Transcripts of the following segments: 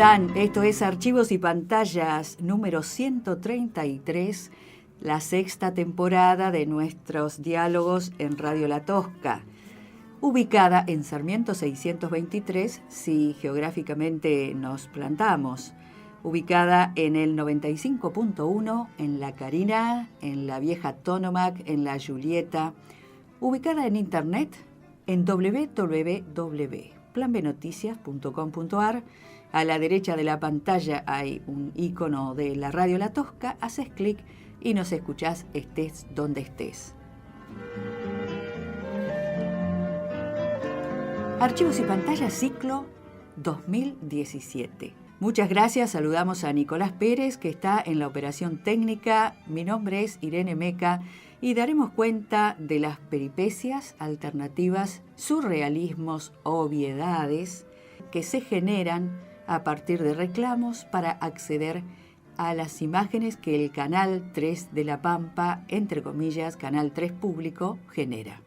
están? Esto es Archivos y Pantallas número 133, la sexta temporada de nuestros diálogos en Radio La Tosca, ubicada en Sarmiento 623, si geográficamente nos plantamos, ubicada en el 95.1, en La Carina, en la Vieja Tonomac, en la Julieta, ubicada en internet en www.planbenoticias.com.ar. A la derecha de la pantalla hay un icono de la Radio La Tosca, haces clic y nos escuchás estés donde estés. Archivos y Pantallas, ciclo 2017. Muchas gracias, saludamos a Nicolás Pérez, que está en la operación técnica. Mi nombre es Irene Meca y daremos cuenta de las peripecias, alternativas, surrealismos, obviedades que se generan a partir de reclamos para acceder a las imágenes que el Canal 3 de La Pampa, entre comillas, Canal 3 público, genera.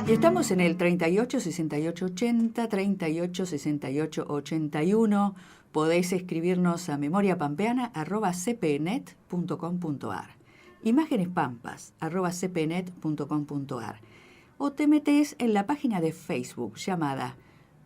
Y estamos en el 38 68 80, 38 68 81. Podéis escribirnos a memoriapampeana@cpnet.com.ar, imágenespampas@cpnet.com.ar, o te metés en la página de Facebook llamada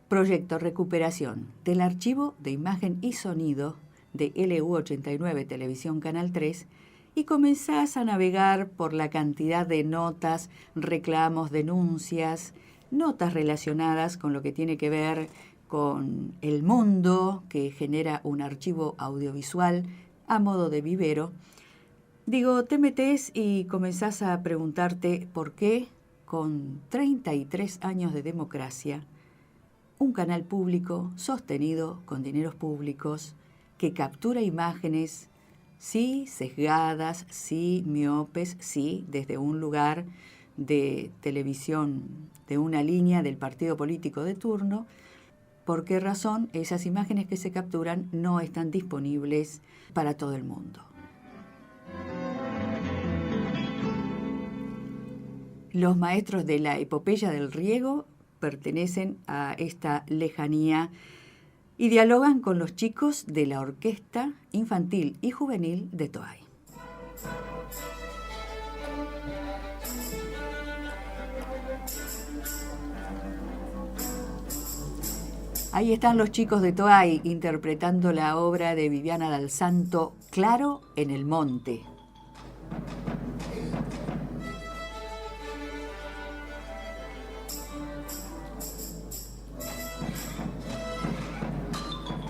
Proyecto Recuperación del Archivo de Imagen y Sonido de LU89 Televisión Canal 3 y comenzás a navegar por la cantidad de notas, reclamos, denuncias, notas relacionadas con lo que tiene que ver con el mundo que genera un archivo audiovisual a modo de vivero. Digo, te metés y comenzás a preguntarte por qué, con 33 años de democracia, un canal público sostenido con dineros públicos que captura imágenes, sí sesgadas, sí miopes, sí desde un lugar de televisión, de una línea del partido político de turno, ¿por qué razón esas imágenes que se capturan no están disponibles para todo el mundo? Los maestros de la epopeya del riego pertenecen a esta lejanía y dialogan con los chicos de la Orquesta Infantil y Juvenil de Toay. Ahí están los chicos de Toay interpretando la obra de Viviana Dal Santo, Claro en el Monte.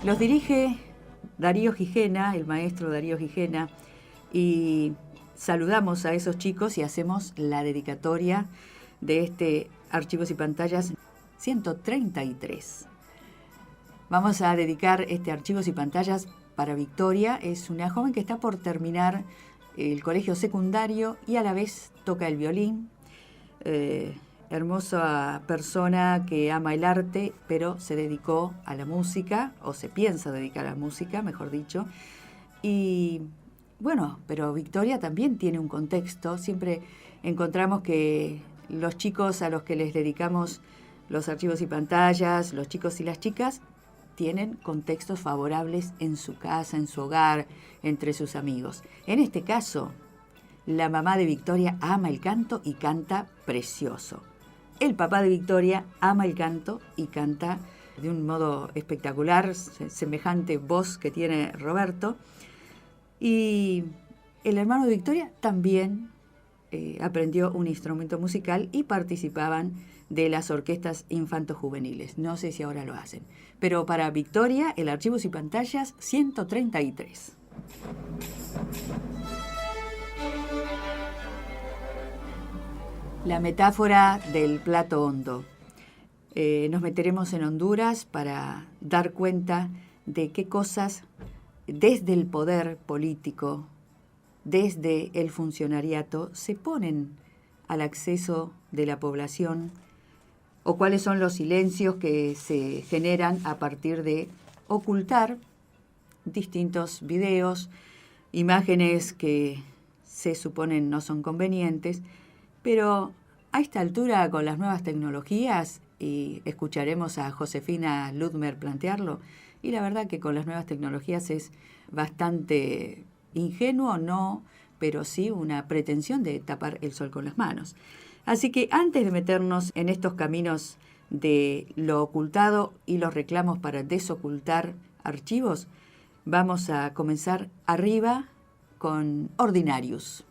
Los dirige Darío Gijena, el maestro Darío Gijena, y saludamos a esos chicos y hacemos la dedicatoria de este Archivos y Pantallas 133. Vamos a dedicar este Archivos y Pantallas para Victoria. Es una joven que está por terminar el colegio secundario y a la vez toca el violín. Hermosa persona que ama el arte, pero se dedicó a la música, o se piensa dedicar a la música, mejor dicho. Y bueno, pero Victoria también tiene un contexto. Siempre encontramos que los chicos a los que les dedicamos los Archivos y Pantallas, los chicos y las chicas, tienen contextos favorables en su casa, en su hogar, entre sus amigos. En este caso, la mamá de Victoria ama el canto y canta precioso. El papá de Victoria ama el canto y canta de un modo espectacular, semejante voz que tiene Roberto. Y el hermano de Victoria también aprendió un instrumento musical y participaban de las orquestas infanto-juveniles. No sé si ahora lo hacen. Pero para Victoria, el Archivos y Pantallas 133. La metáfora del plato hondo. Nos meteremos en Honduras para dar cuenta de qué cosas desde el poder político, desde el funcionariato, se ponen al acceso de la población o cuáles son los silencios que se generan a partir de ocultar distintos videos, imágenes que se suponen no son convenientes, pero A esta altura, con las nuevas tecnologías, y escucharemos a Josefina Ludmer plantearlo, y la verdad que con las nuevas tecnologías es bastante ingenuo, no, pero sí una pretensión de tapar el sol con las manos. Así que antes de meternos en estos caminos de lo ocultado y los reclamos para desocultar archivos, vamos a comenzar arriba con Ordinarius.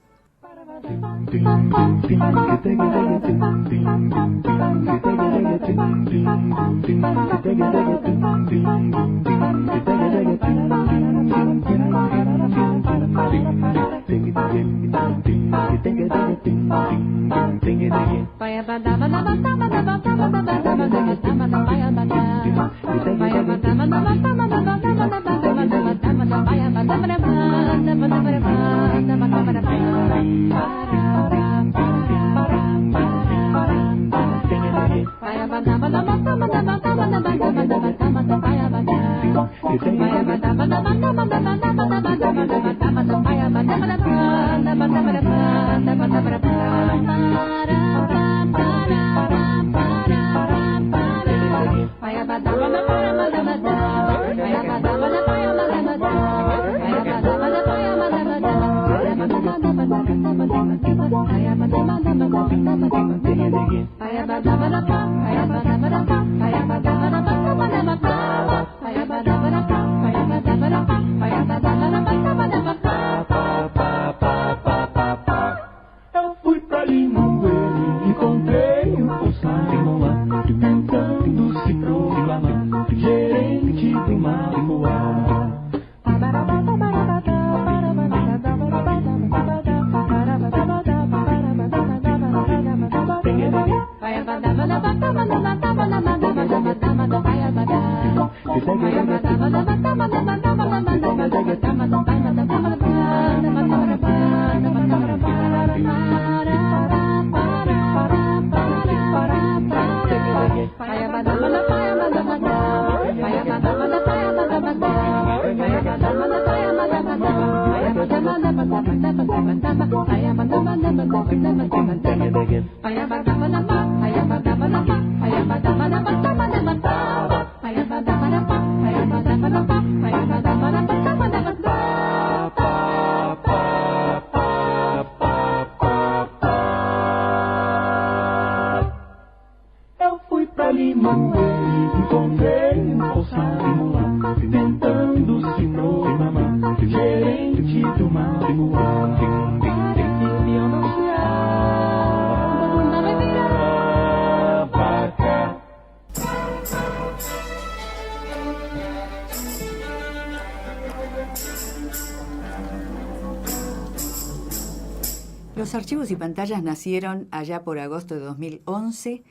Los archivos y pantallas nacieron allá por agosto de 2011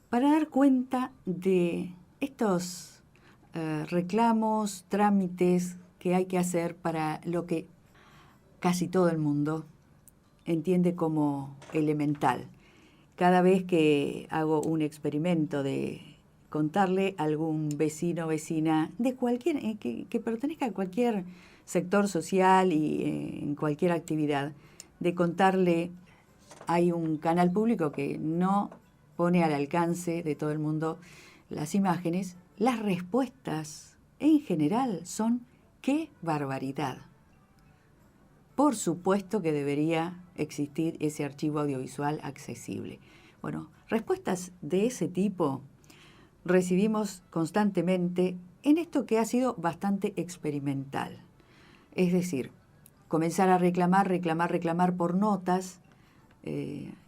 para dar cuenta de estos reclamos, trámites que hay que hacer para lo que casi todo el mundo entiende como elemental. Cada vez que hago un experimento de contarle a algún vecino o vecina de cualquier que pertenezca a cualquier sector social y en cualquier actividad, de contarle, hay un canal público que no pone al alcance de todo el mundo las imágenes, las respuestas en general son ¡qué barbaridad! Por supuesto que debería existir ese archivo audiovisual accesible. Bueno, respuestas de ese tipo recibimos constantemente en esto que ha sido bastante experimental. Es decir, comenzar a reclamar por notas,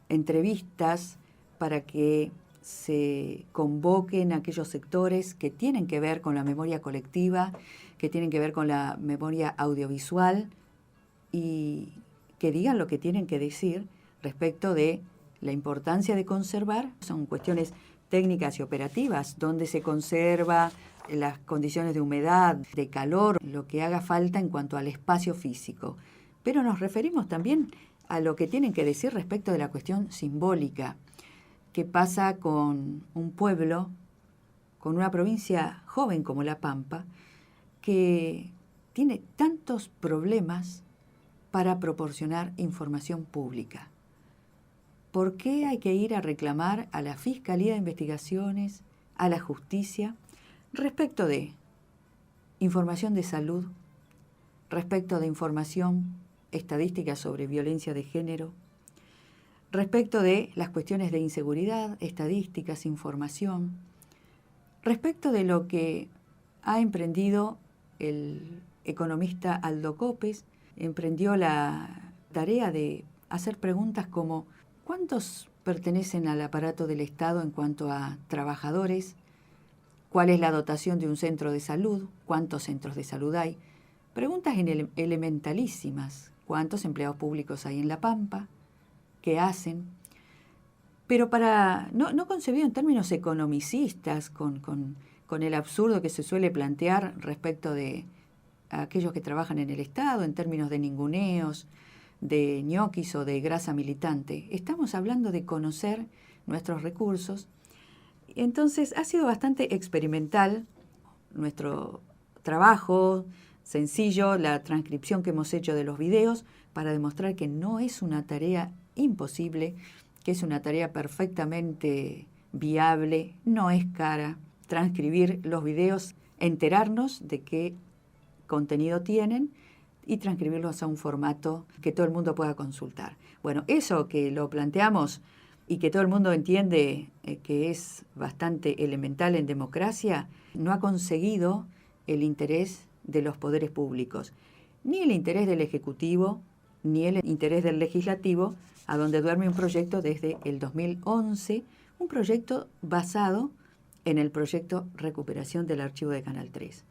entrevistas, para que se convoquen aquellos sectores que tienen que ver con la memoria colectiva, que tienen que ver con la memoria audiovisual y que digan lo que tienen que decir respecto de la importancia de conservar. Son cuestiones técnicas y operativas, donde se conserva, las condiciones de humedad, de calor, lo que haga falta en cuanto al espacio físico. Pero nos referimos también a lo que tienen que decir respecto de la cuestión simbólica. ¿Qué pasa con un pueblo, con una provincia joven como La Pampa, que tiene tantos problemas para proporcionar información pública? ¿por qué hay que ir a reclamar a la Fiscalía de Investigaciones, a la Justicia, respecto de información de salud, respecto de información estadística sobre violencia de género, respecto de las cuestiones de inseguridad, estadísticas, información, respecto de lo que ha emprendido el economista Aldo Copes? Emprendió la tarea de hacer preguntas como ¿cuántos pertenecen al aparato del Estado en cuanto a trabajadores? ¿Cuál es la dotación de un centro de salud? ¿Cuántos centros de salud hay? Preguntas elementalísimas. ¿Cuántos empleados públicos hay en La Pampa? ¿Qué hacen? Pero no concebido en términos economicistas, con el absurdo que se suele plantear respecto de aquellos que trabajan en el Estado, en términos de ninguneos, de ñoquis o de grasa militante. Estamos hablando de conocer nuestros recursos. Entonces ha sido bastante experimental nuestro trabajo, sencillo, la transcripción que hemos hecho de los videos para demostrar que no es una tarea imposible, que es una tarea perfectamente viable, no es cara. Transcribir los videos, enterarnos de qué contenido tienen y transcribirlos a un formato que todo el mundo pueda consultar. Bueno, eso que lo planteamos y que todo el mundo entiende que es bastante elemental en democracia, no ha conseguido el interés de los poderes públicos, ni el interés del Ejecutivo, ni el interés del Legislativo, a donde duerme un proyecto desde el 2011, un proyecto basado en el proyecto Recuperación del Archivo de Canal 3.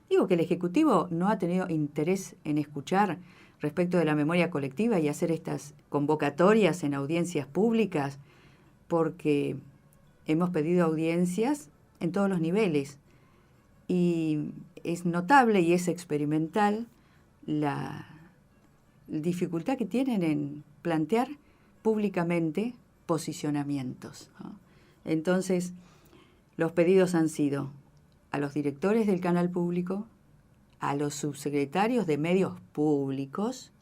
Digo que el Ejecutivo no ha tenido interés en escuchar respecto de la memoria colectiva y hacer estas convocatorias en audiencias públicas, porque hemos pedido audiencias en todos los niveles. Y es notable y es experimental la dificultad que tienen en plantear públicamente posicionamientos, ¿no? Entonces, los pedidos han sido a los directores del canal público, a los subsecretarios de medios públicos,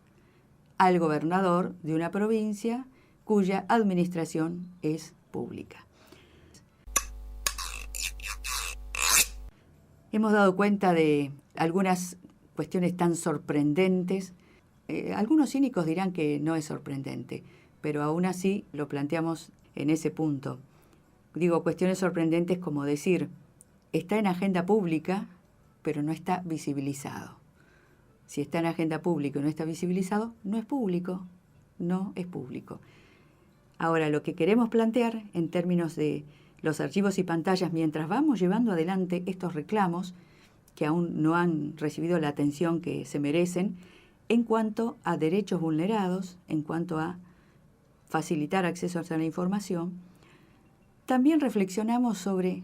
al gobernador de una provincia cuya administración es pública. Hemos dado cuenta de algunas cuestiones tan sorprendentes. Algunos cínicos dirán que no es sorprendente, pero aún así lo planteamos en ese punto. Digo, cuestiones sorprendentes como decir, está en agenda pública, pero no está visibilizado. Si está en agenda pública y no está visibilizado, no es público, no es público. Ahora, lo que queremos plantear en términos de los archivos y pantallas, mientras vamos llevando adelante estos reclamos, que aún no han recibido la atención que se merecen, en cuanto a derechos vulnerados, en cuanto a facilitar acceso a la información, también reflexionamos sobre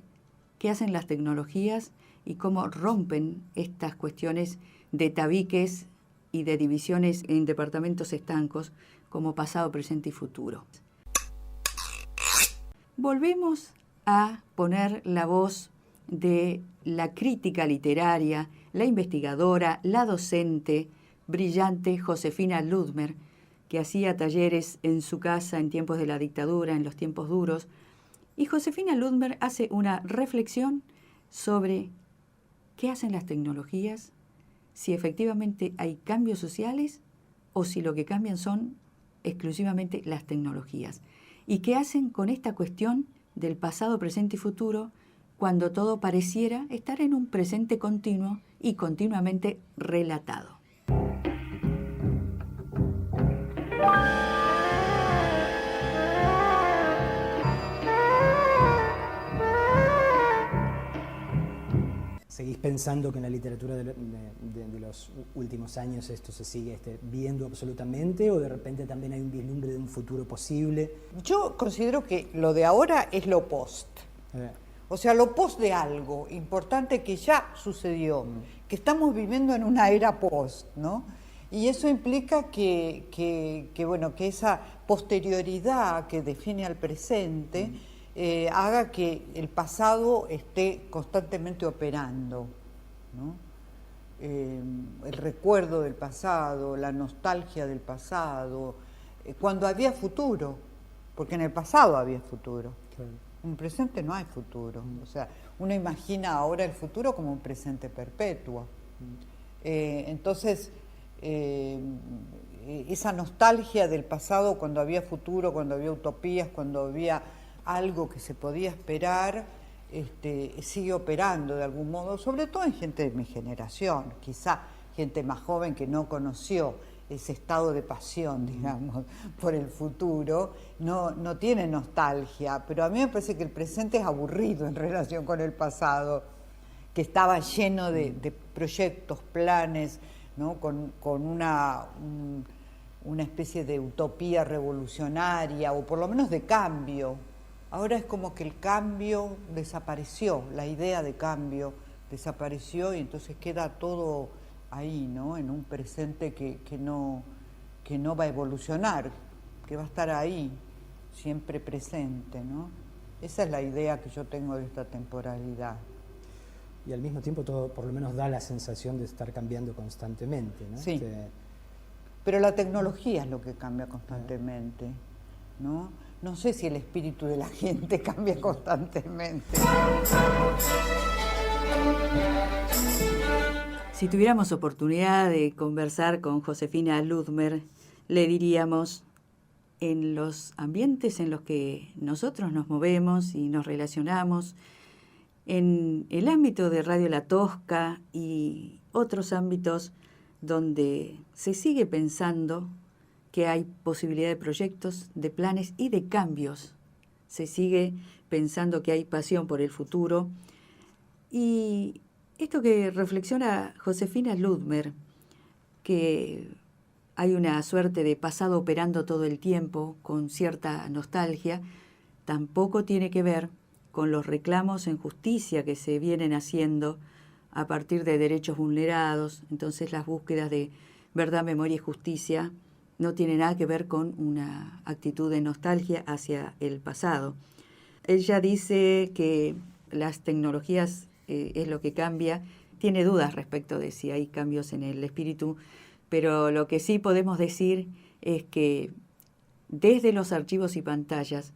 qué hacen las tecnologías y cómo rompen estas cuestiones de tabiques y de divisiones en departamentos estancos como pasado, presente y futuro. Volvemos a poner la voz de la crítica literaria, la investigadora, la docente, brillante Josefina Ludmer, que hacía talleres en su casa en tiempos de la dictadura, en los tiempos duros. Y Josefina Ludmer hace una reflexión sobre qué hacen las tecnologías, si efectivamente hay cambios sociales o si lo que cambian son exclusivamente las tecnologías. Y qué hacen con esta cuestión del pasado, presente y futuro, cuando todo pareciera estar en un presente continuo y continuamente relatado. ¿Seguís pensando que en la literatura de los últimos años esto se sigue viendo absolutamente o de repente también hay un vislumbre de un futuro posible? Yo considero que lo de ahora es lo post. O sea, lo post de algo importante que ya sucedió, que estamos viviendo en una era post, ¿no? Y eso implica que esa posterioridad que define al presente haga que el pasado esté constantemente operando, ¿no? el recuerdo del pasado, la nostalgia del pasado, cuando había futuro, porque en el pasado había futuro. Claro. En el presente no hay futuro. O sea, uno imagina ahora el futuro como un presente perpetuo. Entonces, esa nostalgia del pasado, cuando había futuro, cuando había utopías, cuando había algo que se podía esperar, sigue operando de algún modo, sobre todo en gente de mi generación, quizá gente más joven que no conoció ese estado de pasión, digamos, por el futuro, no tiene nostalgia, pero a mí me parece que el presente es aburrido en relación con el pasado, que estaba lleno de proyectos, planes, ¿no? con una especie de utopía revolucionaria, o por lo menos de cambio. Ahora es como que el cambio desapareció, la idea de cambio desapareció y entonces queda todo ahí, ¿no? En un presente que no va a evolucionar, que va a estar ahí, siempre presente, ¿no? Esa es la idea que yo tengo de esta temporalidad. Y al mismo tiempo todo por lo menos da la sensación de estar cambiando constantemente, ¿no? Sí, pero la tecnología es lo que cambia constantemente, ¿no? No sé si el espíritu de la gente cambia constantemente. Si tuviéramos oportunidad de conversar con Josefina Ludmer, le diríamos, en los ambientes en los que nosotros nos movemos y nos relacionamos, en el ámbito de Radio La Tosca y otros ámbitos donde se sigue pensando que hay posibilidad de proyectos, de planes y de cambios. Se sigue pensando que hay pasión por el futuro. Y esto que reflexiona Josefina Ludmer, que hay una suerte de pasado operando todo el tiempo con cierta nostalgia, tampoco tiene que ver con los reclamos en justicia que se vienen haciendo a partir de derechos vulnerados. Entonces las búsquedas de verdad, memoria y justicia no tiene nada que ver con una actitud de nostalgia hacia el pasado. Ella dice que las tecnologías es lo que cambia. Tiene dudas respecto de si hay cambios en el espíritu, pero lo que sí podemos decir es que desde los archivos y pantallas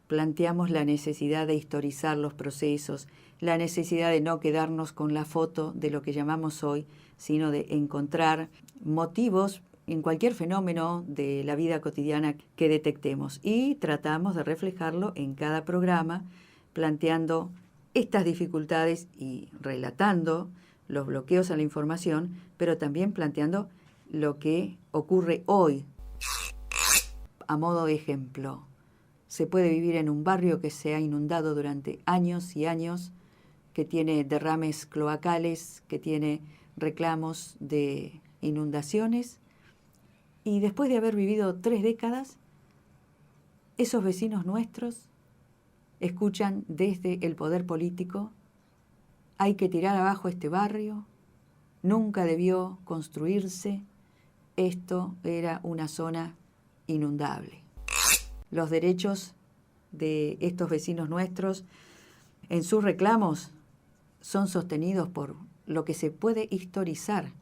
planteamos la necesidad de historizar los procesos, la necesidad de no quedarnos con la foto de lo que llamamos hoy, sino de encontrar motivos en cualquier fenómeno de la vida cotidiana que detectemos. Y tratamos de reflejarlo en cada programa, planteando estas dificultades y relatando los bloqueos a la información, pero también planteando lo que ocurre hoy. A modo de ejemplo, se puede vivir en un barrio que se ha inundado durante años y años, que tiene derrames cloacales, que tiene reclamos de inundaciones, y después de haber vivido 3 décadas, esos vecinos nuestros escuchan desde el poder político: hay que tirar abajo este barrio, nunca debió construirse, esto era una zona inundable. Los derechos de estos vecinos nuestros en sus reclamos son sostenidos por lo que se puede historizar,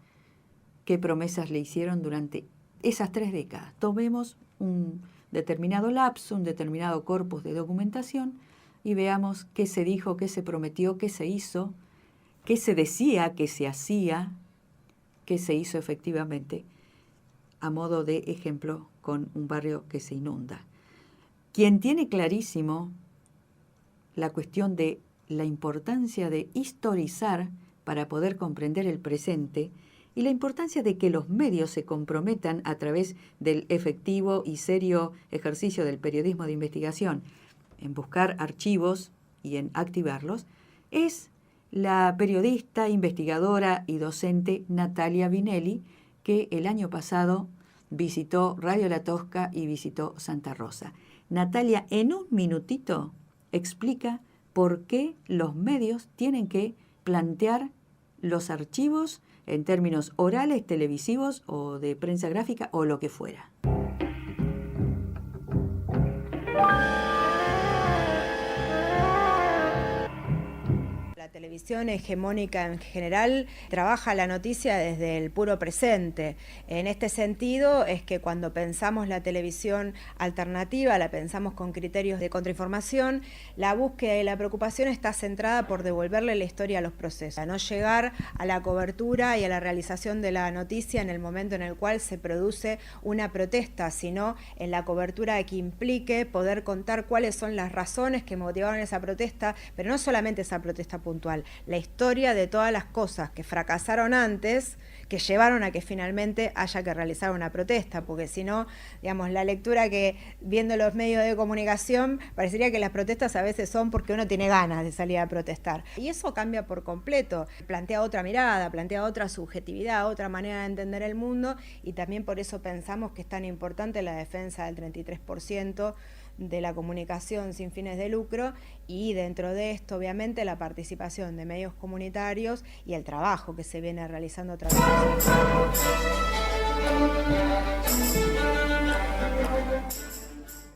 qué promesas le hicieron durante esas 3 décadas. Tomemos un determinado lapso, un determinado corpus de documentación y veamos qué se dijo, qué se prometió, qué se hizo, qué se decía, qué se hacía, qué se hizo efectivamente, a modo de ejemplo con un barrio que se inunda. Quien tiene clarísimo la cuestión de la importancia de historizar para poder comprender el presente y la importancia de que los medios se comprometan a través del efectivo y serio ejercicio del periodismo de investigación en buscar archivos y en activarlos, es la periodista, investigadora y docente Natalia Vinelli, que el año pasado visitó Radio La Tosca y visitó Santa Rosa. Natalia, en un minutito, explica por qué los medios tienen que plantear los archivos en términos orales, televisivos o de prensa gráfica o lo que fuera. La televisión televisión hegemónica en general trabaja la noticia desde el puro presente. En este sentido es que cuando pensamos la televisión alternativa, la pensamos con criterios de contrainformación, la búsqueda y la preocupación está centrada por devolverle la historia a los procesos, a no llegar a la cobertura y a la realización de la noticia en el momento en el cual se produce una protesta, sino en la cobertura que implique poder contar cuáles son las razones que motivaron esa protesta, pero no solamente esa protesta puntual, la historia de todas las cosas que fracasaron antes, que llevaron a que finalmente haya que realizar una protesta, porque si no, digamos, la lectura que viendo los medios de comunicación parecería que las protestas a veces son porque uno tiene ganas de salir a protestar. Y eso cambia por completo, plantea otra mirada, plantea otra subjetividad, otra manera de entender el mundo, y también por eso pensamos que es tan importante la defensa del 33% de la comunicación sin fines de lucro, y dentro de esto obviamente la participación de medios comunitarios y el trabajo que se viene realizando a través de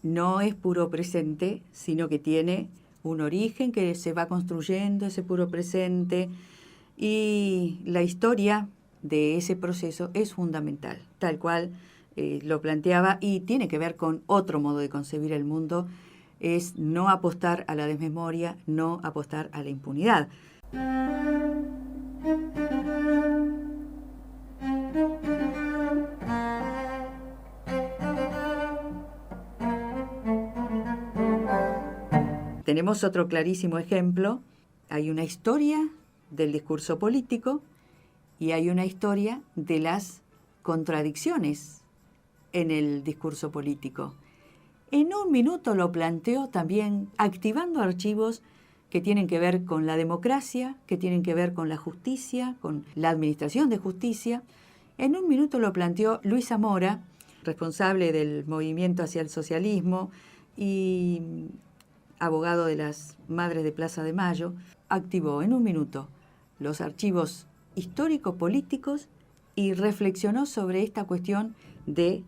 No es puro presente, sino que tiene un origen que se va construyendo ese puro presente, y la historia de ese proceso es fundamental, tal cual lo planteaba, y tiene que ver con otro modo de concebir el mundo, es no apostar a la desmemoria, no apostar a la impunidad. Tenemos otro clarísimo ejemplo. Hay una historia del discurso político y hay una historia de las contradicciones en el discurso político. En un minuto lo planteó también activando archivos que tienen que ver con la democracia, que tienen que ver con la justicia, con la administración de justicia. En un minuto lo planteó Luis Zamora, responsable del movimiento hacia el socialismo y abogado de las Madres de Plaza de Mayo. Activó en un minuto los archivos histórico-políticos y reflexionó sobre esta cuestión de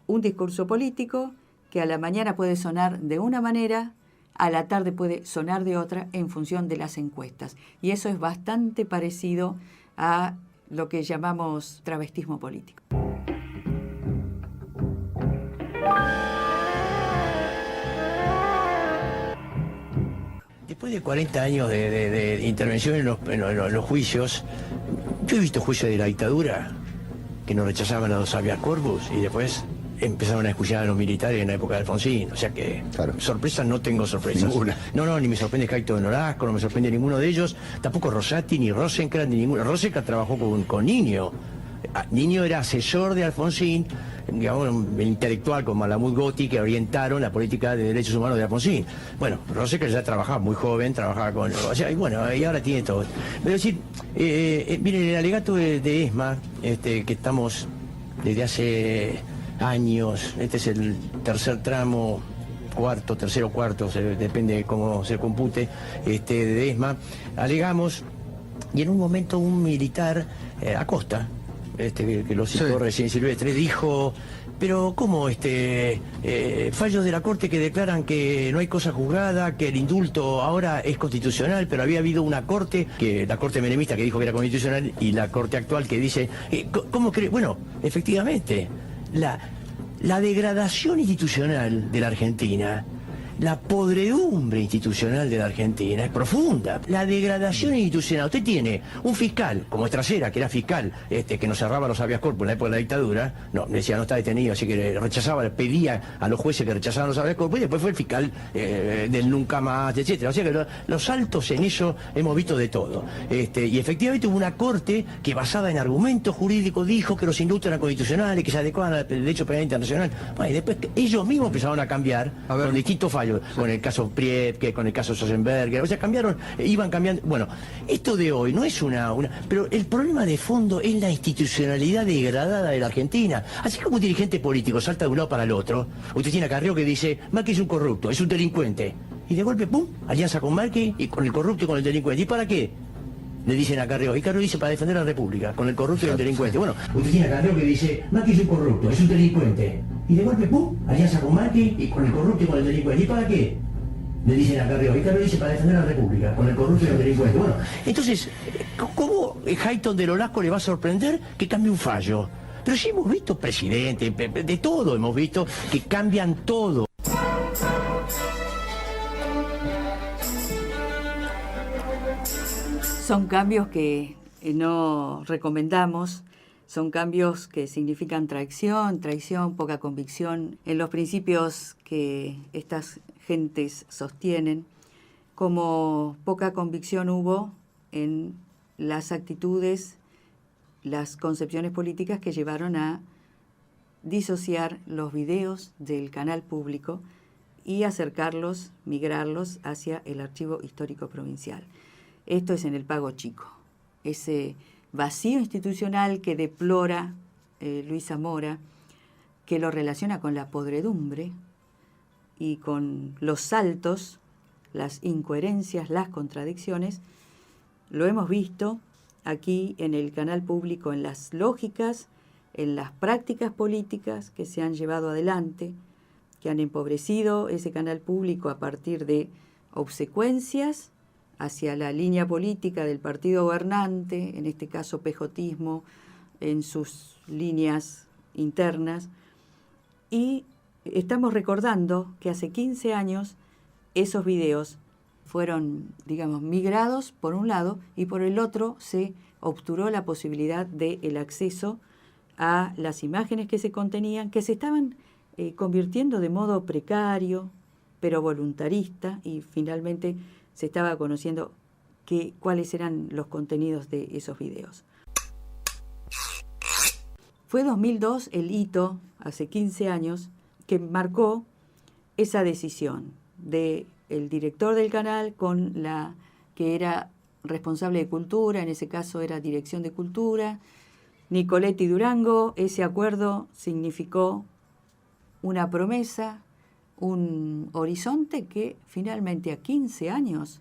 un discurso político que a la mañana puede sonar de una manera, a la tarde puede sonar de otra en función de las encuestas. Y eso es bastante parecido a lo que llamamos travestismo político. Después de 40 años de intervención en los juicios, yo he visto juicios de la dictadura que no rechazaban a los habeas corpus y después empezaron a escuchar a los militares en la época de Alfonsín. O sea que claro, sorpresas no tengo sorpresas. Ninguna. No, ni me sorprende Caito de Nolasco, no me sorprende ninguno de ellos. Tampoco Rosati, ni Rosenkrantz, ni ninguno. Rosenkrantz trabajó con Niño. Niño era asesor de Alfonsín, digamos, un intelectual con Malamud Gotti, que orientaron la política de derechos humanos de Alfonsín. Bueno, Rosenkrantz ya trabajaba muy joven, trabajaba con... O sea, y bueno, y ahora tiene todo. Pero decir, miren, el alegato de ESMA, que estamos desde hace años, este es el tercer tramo, tercero o cuarto, depende de cómo se compute, de ESMA, alegamos, y en un momento un militar, Acosta, que lo citó recién Silvestre, dijo, pero ¿cómo fallos de la Corte que declaran que no hay cosa juzgada, que el indulto ahora es constitucional, pero había habido una Corte, la Corte menemista que dijo que era constitucional, y la Corte actual que dice, ¿cómo cree? Bueno, efectivamente, la degradación institucional de la Argentina, la podredumbre institucional de la Argentina es profunda. La degradación institucional. Usted tiene un fiscal, como Estracera, que era fiscal, que nos cerraba los habeas corpus en la época de la dictadura, decía no está detenido, así que rechazaba, pedía a los jueces que rechazaran los habeas corpus, y después fue el fiscal del nunca más, etcétera. O sea que los saltos en eso hemos visto de todo. Y efectivamente hubo una corte que, basada en argumentos jurídicos, dijo que los indultos eran constitucionales, que se adecuaban al derecho penal internacional. Bueno, y después ellos mismos empezaron a cambiar con distintos fallos. Con el caso Priebke, con el caso Sossenberger, o sea, iban cambiando. Bueno, esto de hoy no es pero el problema de fondo es la institucionalidad degradada de la Argentina. Así como un dirigente político salta de un lado para el otro, usted tiene a Carrió que dice, Macri es un corrupto, es un delincuente, y de golpe, pum, alianza con Macri y con el corrupto y con el delincuente. ¿Y para qué? Le dicen a Carrió, y Carrió dice para defender a la República, con el corrupto y el delincuente. Bueno, usted tiene a Carrió que dice, Macri es un corrupto, es un delincuente, y de golpe, pum, alianza con Macri y con el corrupto y con el delincuente. ¿Y para qué? le dicen a Carrió, y Carrió dice para defender a la República, con el corrupto y el delincuente. Bueno, entonces, ¿cómo Hayton de Nolasco le va a sorprender que cambie un fallo? Pero sí hemos visto presidentes, de todo hemos visto, que cambian todo. Son cambios que no recomendamos, son cambios que significan traición, poca convicción en los principios que estas gentes sostienen, como poca convicción hubo en las actitudes, las concepciones políticas que llevaron a disociar los videos del canal público y acercarlos, migrarlos hacia el Archivo Histórico Provincial. Esto es en el Pago Chico, ese vacío institucional que deplora Luis Zamora, que lo relaciona con la podredumbre y con los saltos, las incoherencias, las contradicciones. Lo hemos visto aquí en el canal público, en las lógicas, en las prácticas políticas que se han llevado adelante, que han empobrecido ese canal público a partir de obsecuencias hacia la línea política del partido gobernante, en este caso pejotismo, en sus líneas internas. Y estamos recordando que hace 15 años esos videos fueron, digamos, migrados por un lado y por el otro se obturó la posibilidad del acceso a las imágenes que se contenían, que se estaban convirtiendo de modo precario, pero voluntarista, y finalmente se estaba conociendo cuáles eran los contenidos de esos videos. Fue 2002 el hito, hace 15 años, que marcó esa decisión del director del canal con la que era responsable de cultura, en ese caso era Dirección de Cultura, Nicoletti Durango. Ese acuerdo significó una promesa, un horizonte que finalmente a 15 años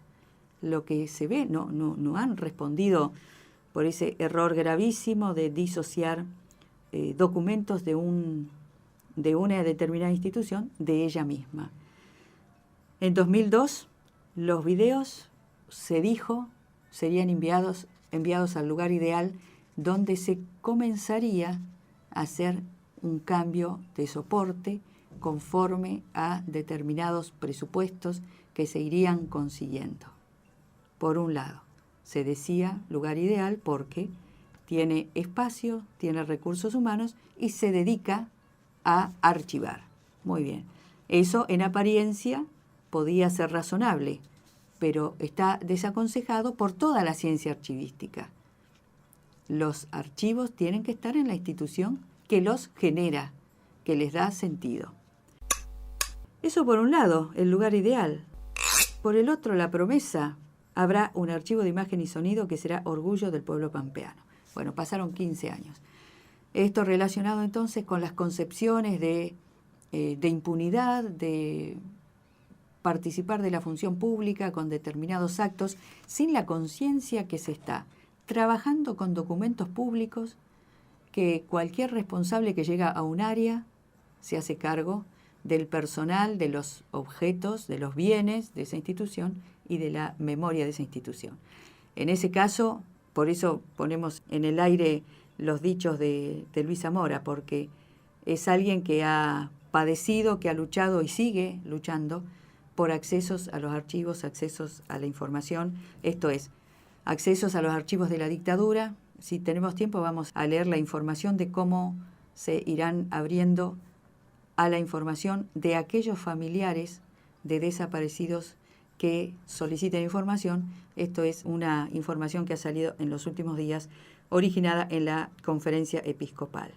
lo que se ve no han respondido por ese error gravísimo de disociar documentos de una determinada institución de ella misma. En 2002 los videos, se dijo, serían enviados al lugar ideal donde se comenzaría a hacer un cambio de soporte conforme a determinados presupuestos que se irían consiguiendo. Por un lado, se decía lugar ideal porque tiene espacio, tiene recursos humanos y se dedica a archivar. Muy bien. Eso en apariencia podía ser razonable, pero está desaconsejado por toda la ciencia archivística. Los archivos tienen que estar en la institución que los genera, que les da sentido. Eso por un lado, el lugar ideal. Por el otro, la promesa. Habrá un archivo de imagen y sonido que será orgullo del pueblo pampeano. Bueno, pasaron 15 años. Esto relacionado entonces con las concepciones de impunidad, de participar de la función pública con determinados actos, sin la conciencia que se está trabajando con documentos públicos, que cualquier responsable que llega a un área se hace cargo del personal, de los objetos, de los bienes de esa institución y de la memoria de esa institución. En ese caso, por eso ponemos en el aire los dichos de Luis Zamora, porque es alguien que ha padecido, que ha luchado y sigue luchando por accesos a los archivos, accesos a la información, esto es, accesos a los archivos de la dictadura. Si tenemos tiempo vamos a leer la información de cómo se irán abriendo a la información de aquellos familiares de desaparecidos que soliciten información. Esto es una información que ha salido en los últimos días, originada en la Conferencia Episcopal.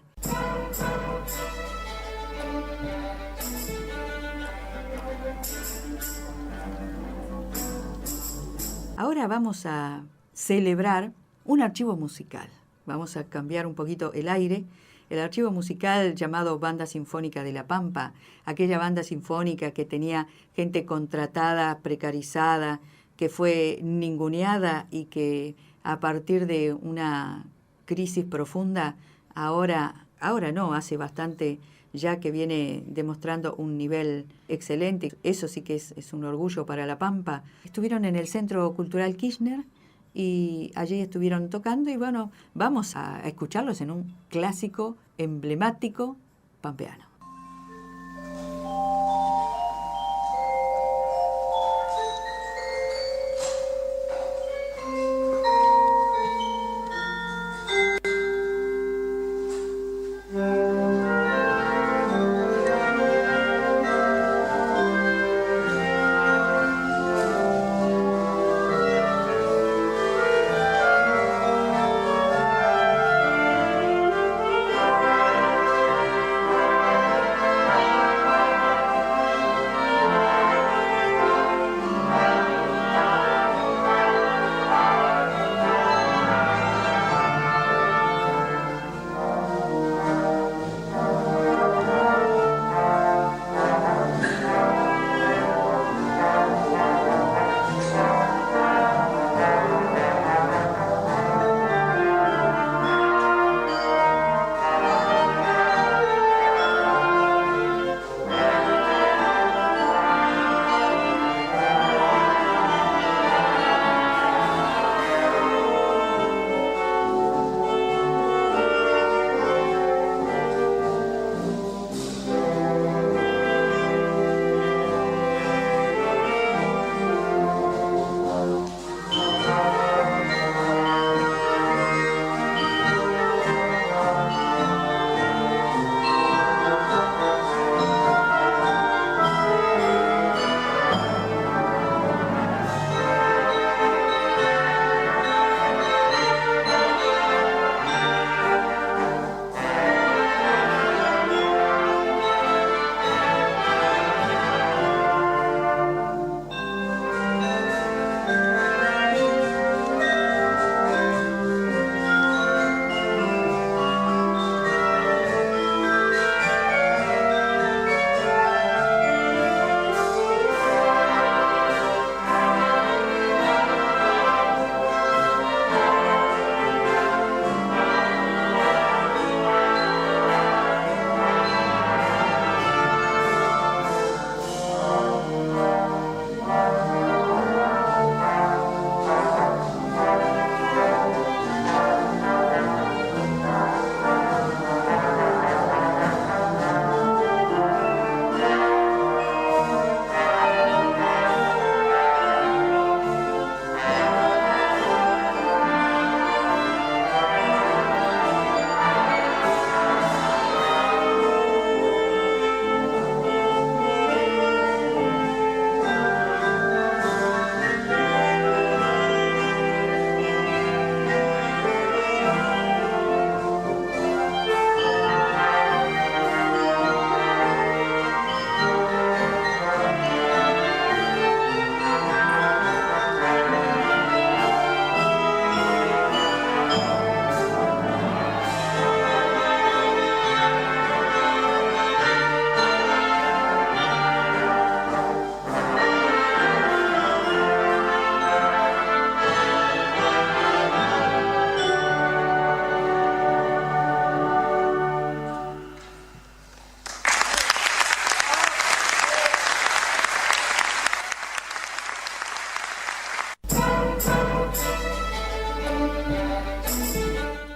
Ahora vamos a celebrar un archivo musical. Vamos a cambiar un poquito el aire. El archivo musical llamado Banda Sinfónica de La Pampa, aquella banda sinfónica que tenía gente contratada, precarizada, que fue ninguneada y que a partir de una crisis profunda, ahora no, hace bastante ya que viene demostrando un nivel excelente. Eso sí que es un orgullo para La Pampa. Estuvieron en el Centro Cultural Kirchner y allí estuvieron tocando y bueno, vamos a escucharlos en un clásico emblemático pampeano.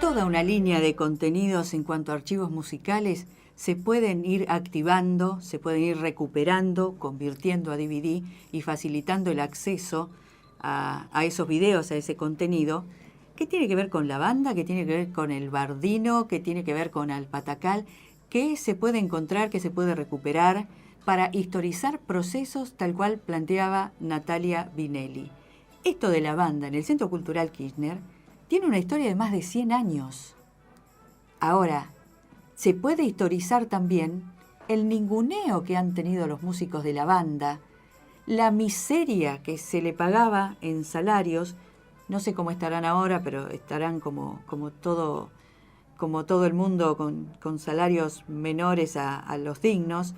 Toda una línea de contenidos en cuanto a archivos musicales se pueden ir activando, se pueden ir recuperando, convirtiendo a DVD y facilitando el acceso a esos videos, a ese contenido, que tiene que ver con la banda, que tiene que ver con el bardino, que tiene que ver con Alpatacal, que se puede encontrar, que se puede recuperar para historizar procesos tal cual planteaba Natalia Vinelli. Esto de la banda en el Centro Cultural Kirchner tiene una historia de más de 100 años. Ahora, se puede historizar también el ninguneo que han tenido los músicos de la banda, la miseria que se le pagaba en salarios. No sé cómo estarán ahora, pero estarán como todo el mundo con salarios menores a los dignos.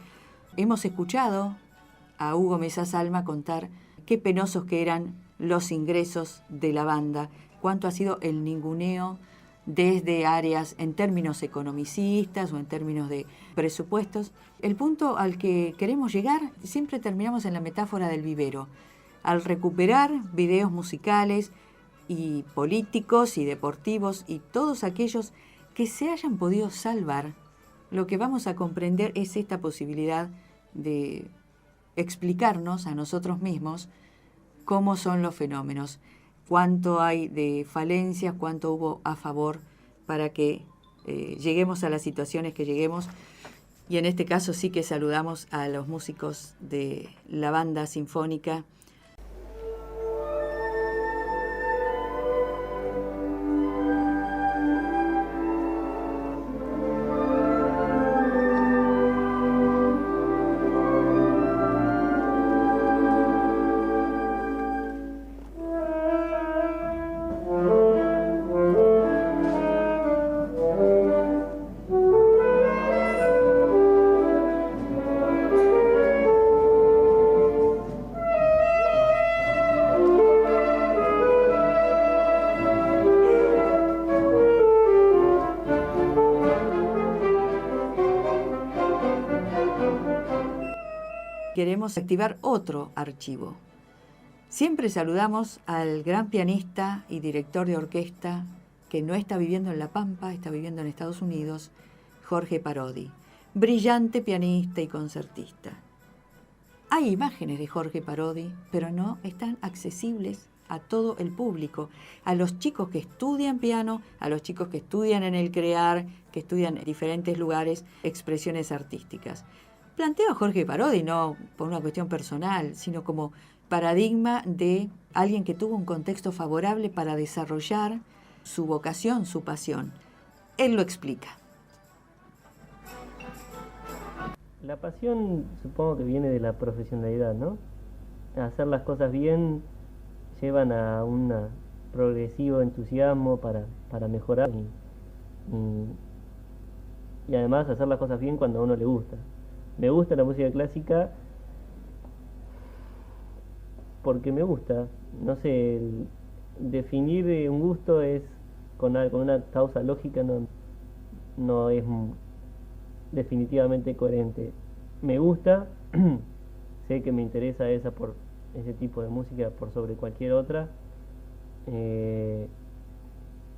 Hemos escuchado a Hugo Mesa Salma contar qué penosos que eran los ingresos de la banda, cuánto ha sido el ninguneo desde áreas en términos economicistas o en términos de presupuestos. El punto al que queremos llegar, siempre terminamos en la metáfora del vivero. Al recuperar videos musicales y políticos y deportivos y todos aquellos que se hayan podido salvar, lo que vamos a comprender es esta posibilidad de explicarnos a nosotros mismos cómo son los fenómenos, cuánto hay de falencias, cuánto hubo a favor para que lleguemos a las situaciones que lleguemos. Y en este caso sí que saludamos a los músicos de la banda sinfónica. Queremos activar otro archivo. Siempre saludamos al gran pianista y director de orquesta que no está viviendo en La Pampa, está viviendo en Estados Unidos, Jorge Parodi, brillante pianista y concertista. Hay imágenes de Jorge Parodi, pero no están accesibles a todo el público, a los chicos que estudian piano, a los chicos que estudian en el CREAR, que estudian en diferentes lugares expresiones artísticas. Planteo a Jorge Parodi no por una cuestión personal, sino como paradigma de alguien que tuvo un contexto favorable para desarrollar su vocación, su pasión. Él lo explica. La pasión supongo que viene de la profesionalidad, ¿no? Hacer las cosas bien llevan a un progresivo entusiasmo para mejorar y además hacer las cosas bien cuando a uno le gusta. Me gusta la música clásica porque me gusta. No sé, definir un gusto es con una causa lógica no es definitivamente coherente. Me gusta, sé que me interesa por ese tipo de música por sobre cualquier otra.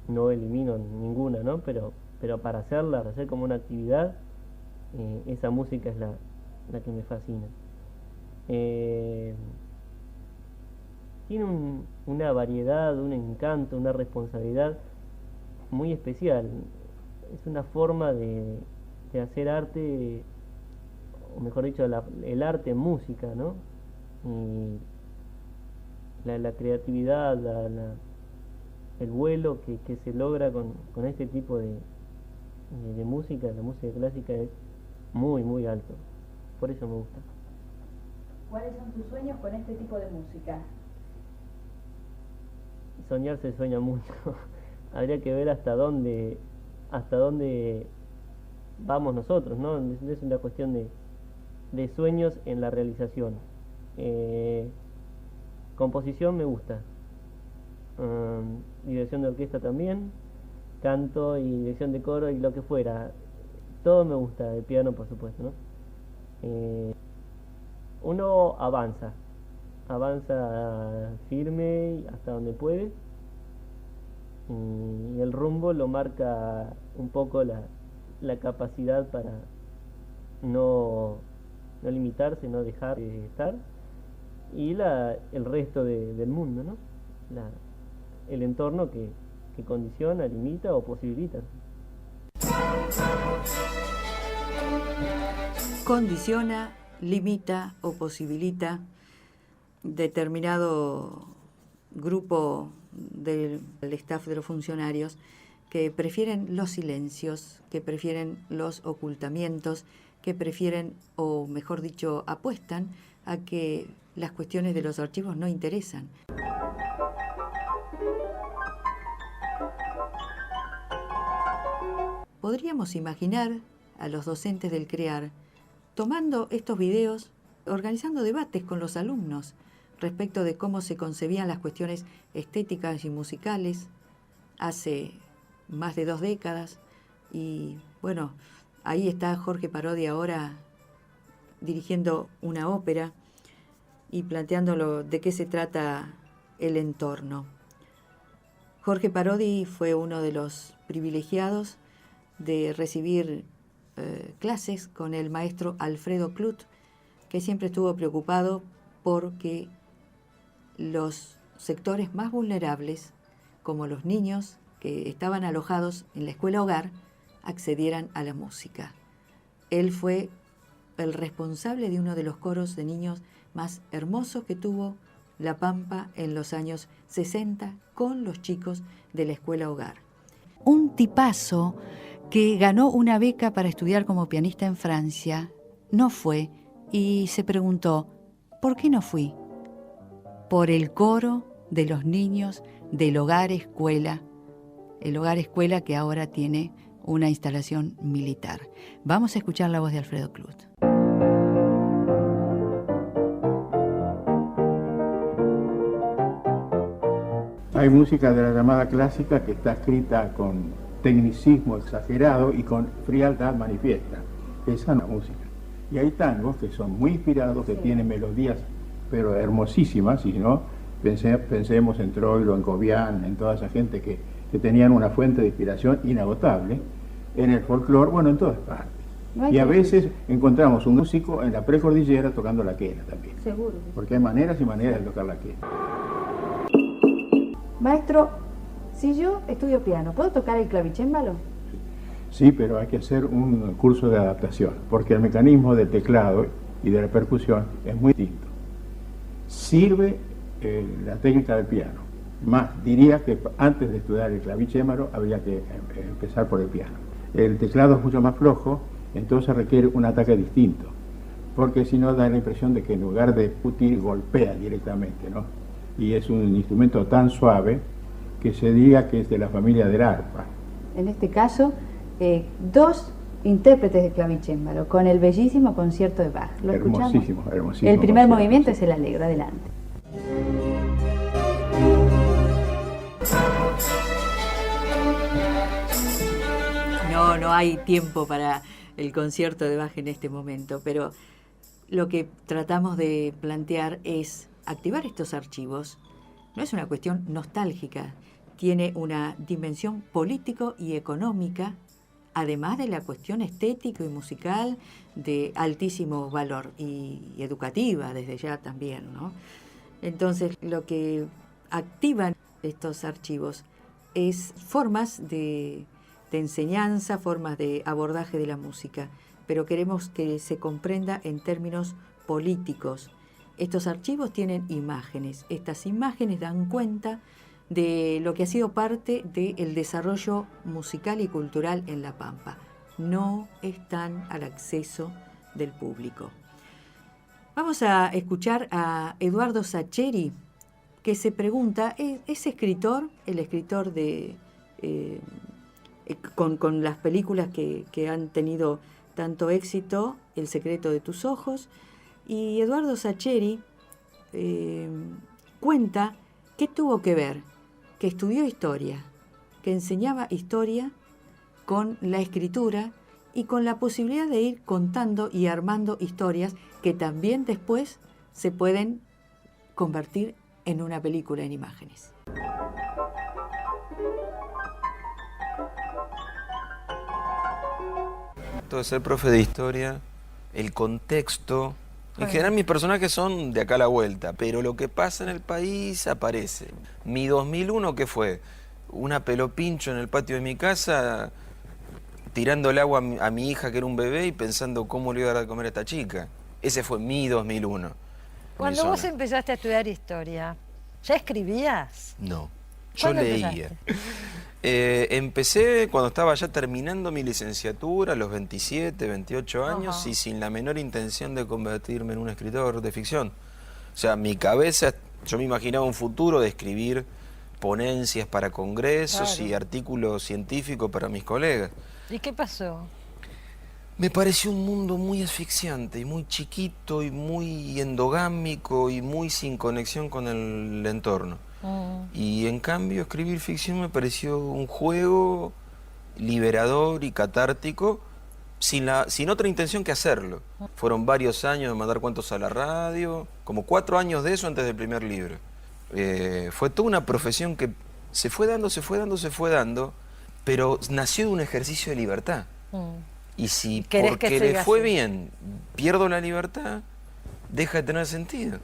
No elimino ninguna, ¿no? Pero para hacer como una actividad, esa música es la que me fascina. Tiene una variedad, un encanto, una responsabilidad muy especial. Es una forma de hacer arte, o mejor dicho, el arte en música, ¿no? Y la creatividad, el vuelo que se logra con este tipo de música, la música clásica es muy, muy alto. Por eso me gusta. ¿Cuáles son tus sueños con este tipo de música? Soñar se sueña mucho. Habría que ver hasta dónde vamos nosotros, ¿no? Es una cuestión de sueños en la realización. Composición me gusta. Dirección de orquesta también. Canto y dirección de coro y lo que fuera. Todo me gusta, el piano por supuesto, ¿no? Uno avanza firme hasta donde puede y el rumbo lo marca un poco la capacidad para no limitarse, no dejar de estar, y el resto del mundo, ¿no? El entorno que condiciona, limita o posibilita. Condiciona, limita o posibilita determinado grupo del staff de los funcionarios que prefieren los silencios, que prefieren los ocultamientos, que prefieren, o mejor dicho, apuestan a que las cuestiones de los archivos no interesan. Podríamos imaginar a los docentes del CREAR tomando estos videos, organizando debates con los alumnos respecto de cómo se concebían las cuestiones estéticas y musicales hace más de 2 décadas. Y bueno, ahí está Jorge Parodi ahora dirigiendo una ópera y planteándolo de qué se trata el entorno. Jorge Parodi fue uno de los privilegiados de recibir clases con el maestro Alfredo Klut, que siempre estuvo preocupado porque los sectores más vulnerables, como los niños que estaban alojados en la escuela hogar, accedieran a la música. Él fue el responsable de uno de los coros de niños más hermosos que tuvo La Pampa en los años 60 con los chicos de la escuela hogar. Un tipazo que ganó una beca para estudiar como pianista en Francia, no fue y se preguntó, ¿por qué no fui? Por el coro de los niños del hogar escuela, el hogar escuela que ahora tiene una instalación militar. Vamos a escuchar la voz de Alfredo Klut. Hay música de la llamada clásica que está escrita con tecnicismo exagerado y con frialdad manifiesta. Esa es la música. Y hay tangos que son muy inspirados, que tienen melodías pero hermosísimas, y si no, pensemos en Troilo, en Cobian, en toda esa gente que tenían una fuente de inspiración inagotable, en el folclore, bueno, en todas partes. Y a veces encontramos un músico en la precordillera tocando la quena también. Seguro. Porque hay maneras y maneras de tocar la quena. Maestro, si yo estudio piano, ¿puedo tocar el clavicémbalo? Sí, pero hay que hacer un curso de adaptación, porque el mecanismo del teclado y de la percusión es muy distinto. Sirve la técnica del piano, más diría que antes de estudiar el clavicémbalo habría que empezar por el piano. El teclado es mucho más flojo, entonces requiere un ataque distinto, porque si no da la impresión de que en lugar de discutir golpea directamente, ¿no? Y es un instrumento tan suave que se diga que es de la familia del arpa. En este caso, 2 intérpretes de clavicémbalo con el bellísimo concierto de Bach. ¿Lo escuchamos? Hermosísimo. El primer movimiento es el Allegro, adelante. No hay tiempo para el concierto de Bach en este momento, pero lo que tratamos de plantear es activar estos archivos. No es una cuestión nostálgica, tiene una dimensión político y económica, además de la cuestión estética y musical de altísimo valor y educativa desde ya también, ¿no? Entonces, lo que activan estos archivos es formas de enseñanza, formas de abordaje de la música, pero queremos que se comprenda en términos políticos. Estos archivos tienen imágenes. Estas imágenes dan cuenta de lo que ha sido parte del desarrollo musical y cultural en La Pampa. No están al acceso del público. Vamos a escuchar a Eduardo Sacheri, que se pregunta, ¿es escritor? El escritor de con las películas que han tenido tanto éxito, El secreto de tus ojos. Y Eduardo Sacheri cuenta qué tuvo que ver, que estudió historia, que enseñaba historia con la escritura y con la posibilidad de ir contando y armando historias que también después se pueden convertir en una película en imágenes. De ser profe de historia, el contexto. En general mis personajes son de acá a la vuelta, pero lo que pasa en el país aparece. Mi 2001, ¿qué fue? Una pelopincho en el patio de mi casa, tirándole agua a mi hija que era un bebé y pensando cómo le iba a dar de comer a esta chica. Ese fue mi 2001. Cuando vos empezaste a estudiar historia, ¿ya escribías? No, yo leía. Empecé cuando estaba ya terminando mi licenciatura, a los 27, 28 años, y sin la menor intención de convertirme en un escritor de ficción. O sea, mi cabeza, yo me imaginaba un futuro de escribir ponencias para congresos y artículos científicos para mis colegas. ¿Y qué pasó? Me pareció un mundo muy asfixiante y muy chiquito y muy endogámico y muy sin conexión con el entorno. Y en cambio escribir ficción me pareció un juego liberador y catártico, sin otra intención que hacerlo. Fueron varios años de mandar cuentos a la radio, como 4 años de eso antes del primer libro. Fue toda una profesión que se fue dando, pero nació de un ejercicio de libertad. Y si porque le fue bien pierdo la libertad, deja de tener sentido.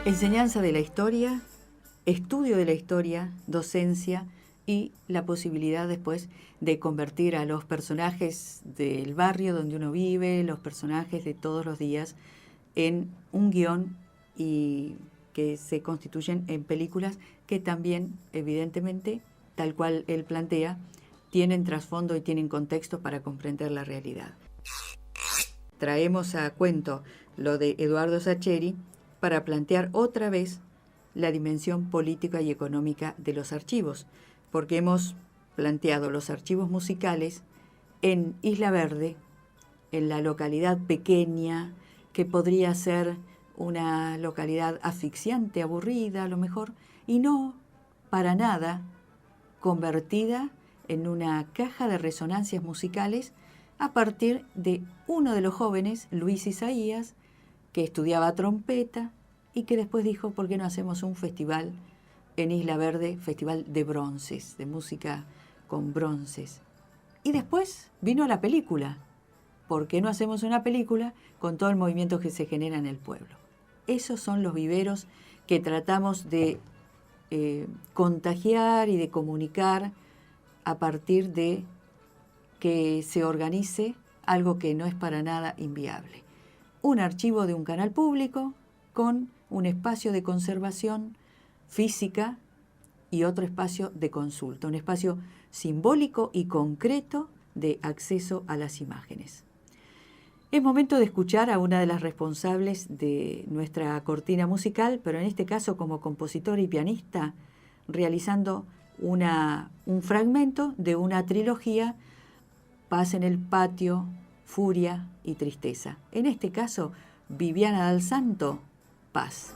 Enseñanza de la historia, estudio de la historia, docencia y la posibilidad después de convertir a los personajes del barrio donde uno vive, los personajes de todos los días, en un guión y que se constituyen en películas que también, evidentemente, tal cual él plantea, tienen trasfondo y tienen contexto para comprender la realidad. Traemos a cuento lo de Eduardo Sacheri para plantear otra vez la dimensión política y económica de los archivos, porque hemos planteado los archivos musicales en Isla Verde, en la localidad pequeña, que podría ser una localidad asfixiante, aburrida a lo mejor, y no para nada convertida en una caja de resonancias musicales a partir de uno de los jóvenes, Luis Isaías, que estudiaba trompeta y que después dijo, ¿por qué no hacemos un festival en Isla Verde, festival de bronces, de música con bronces? Y después vino la película. ¿Por qué no hacemos una película con todo el movimiento que se genera en el pueblo? Esos son los viveros que tratamos de contagiar y de comunicar a partir de que se organice algo que no es para nada inviable. Un archivo de un canal público con un espacio de conservación física y otro espacio de consulta, un espacio simbólico y concreto de acceso a las imágenes. Es momento de escuchar a una de las responsables de nuestra cortina musical, pero en este caso como compositora y pianista, realizando un fragmento de una trilogía, Paz en el patio, Furia y Tristeza. En este caso, Viviana Dal Santo, Paz.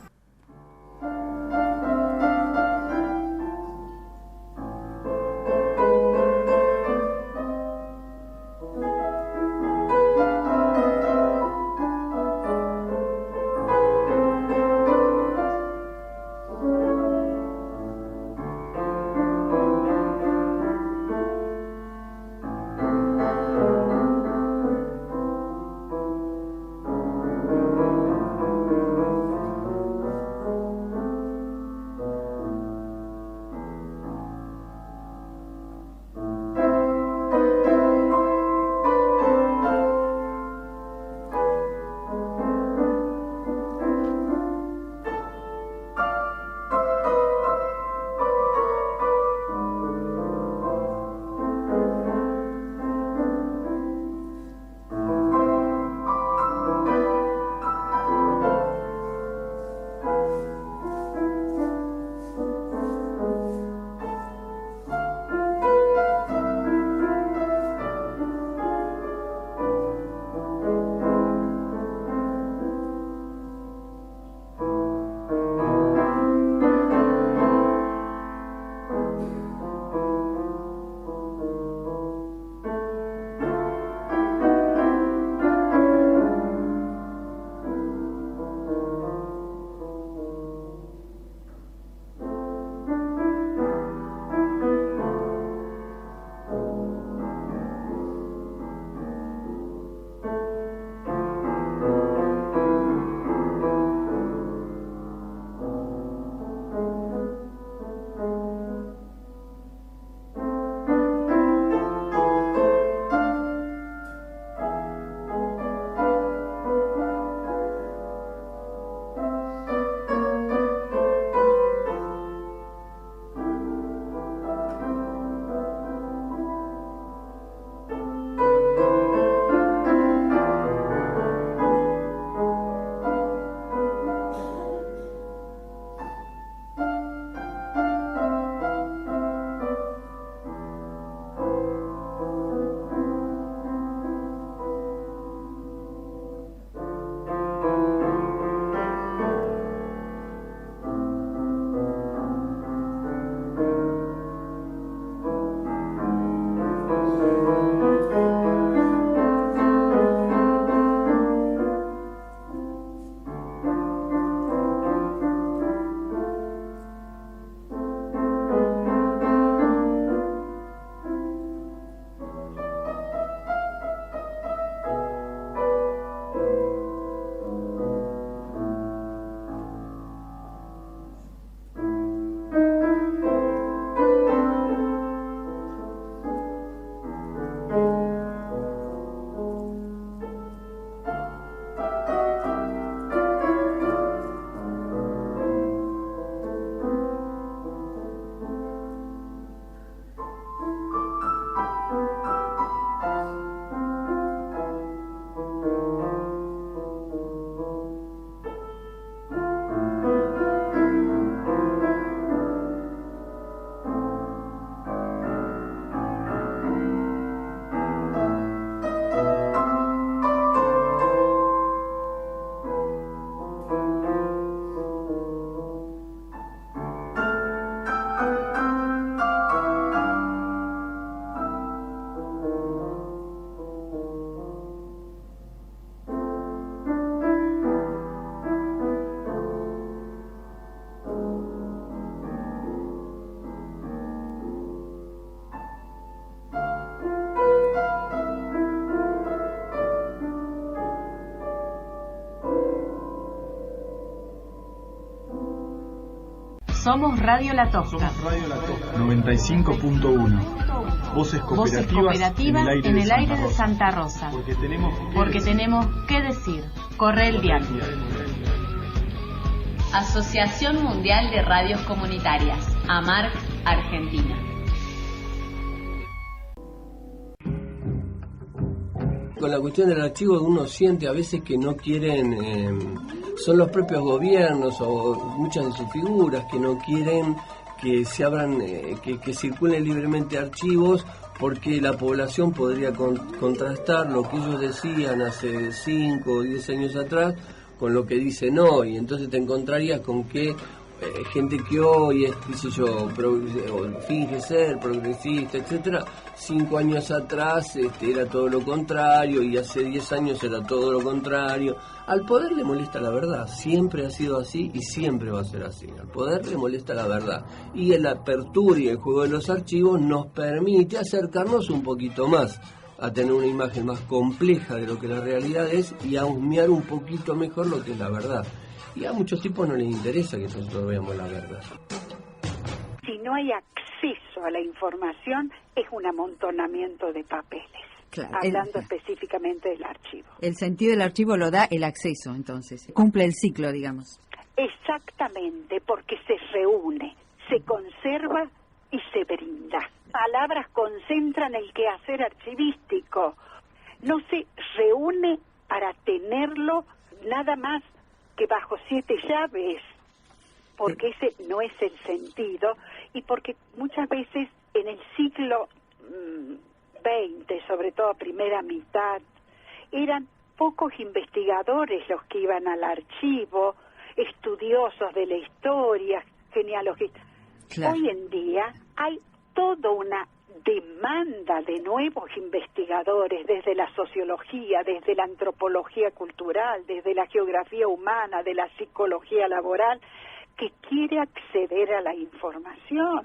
Somos Radio La Tosca. 95.1. Voces cooperativas en el aire de Santa Rosa. Porque tenemos que decir. Corre el diario. Asociación Mundial de Radios Comunitarias. AMARC, Argentina. Con la cuestión del archivo uno siente a veces que no quieren, son los propios gobiernos o muchas de sus figuras que no quieren que se abran, que circulen libremente archivos, porque la población podría contrastar lo que ellos decían hace 5 o 10 años atrás con lo que dicen hoy. Entonces te encontrarías con que gente que hoy es, qué sé yo, finge ser progresista, etcétera, 5 años atrás era todo lo contrario, y hace 10 años era todo lo contrario. Al poder le molesta la verdad, siempre ha sido así y siempre va a ser así. Al poder le molesta la verdad, y la apertura y el juego de los archivos nos permite acercarnos un poquito más a tener una imagen más compleja de lo que la realidad es y a husmear un poquito mejor lo que es la verdad. Y a muchos tipos no les interesa que nosotros veamos la verdad. Si no hay acceso a la información, es un amontonamiento de papeles. Claro, hablando específicamente del archivo. El sentido del archivo lo da el acceso, entonces. Cumple el ciclo, digamos. Exactamente, porque se reúne, se conserva y se brinda. Palabras concentran el quehacer archivístico. No se reúne para tenerlo nada más que bajo 7 llaves, porque ese no es el sentido, y porque muchas veces en el siglo XX, sobre todo primera mitad, eran pocos investigadores los que iban al archivo, estudiosos de la historia, genealogías. Claro. Hoy en día hay toda una demanda de nuevos investigadores desde la sociología, desde la antropología cultural, desde la geografía humana, de la psicología laboral, que quiere acceder a la información.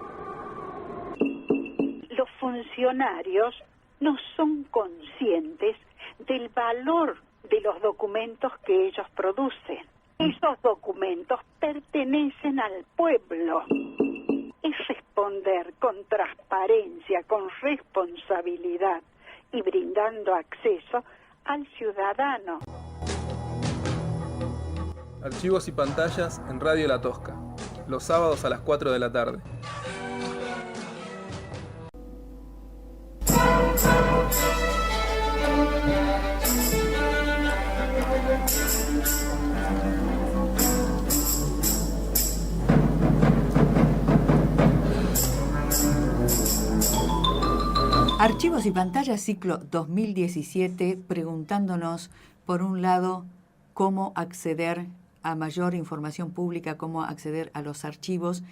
Los funcionarios no son conscientes del valor de los documentos que ellos producen. Esos documentos pertenecen al pueblo. Es responder con transparencia, con responsabilidad y brindando acceso al ciudadano. Archivos y pantallas en Radio La Tosca, los sábados a las 4 de la tarde. Archivos y pantallas, ciclo 2017, preguntándonos, por un lado, cómo acceder a mayor información pública, cómo acceder a los archivos,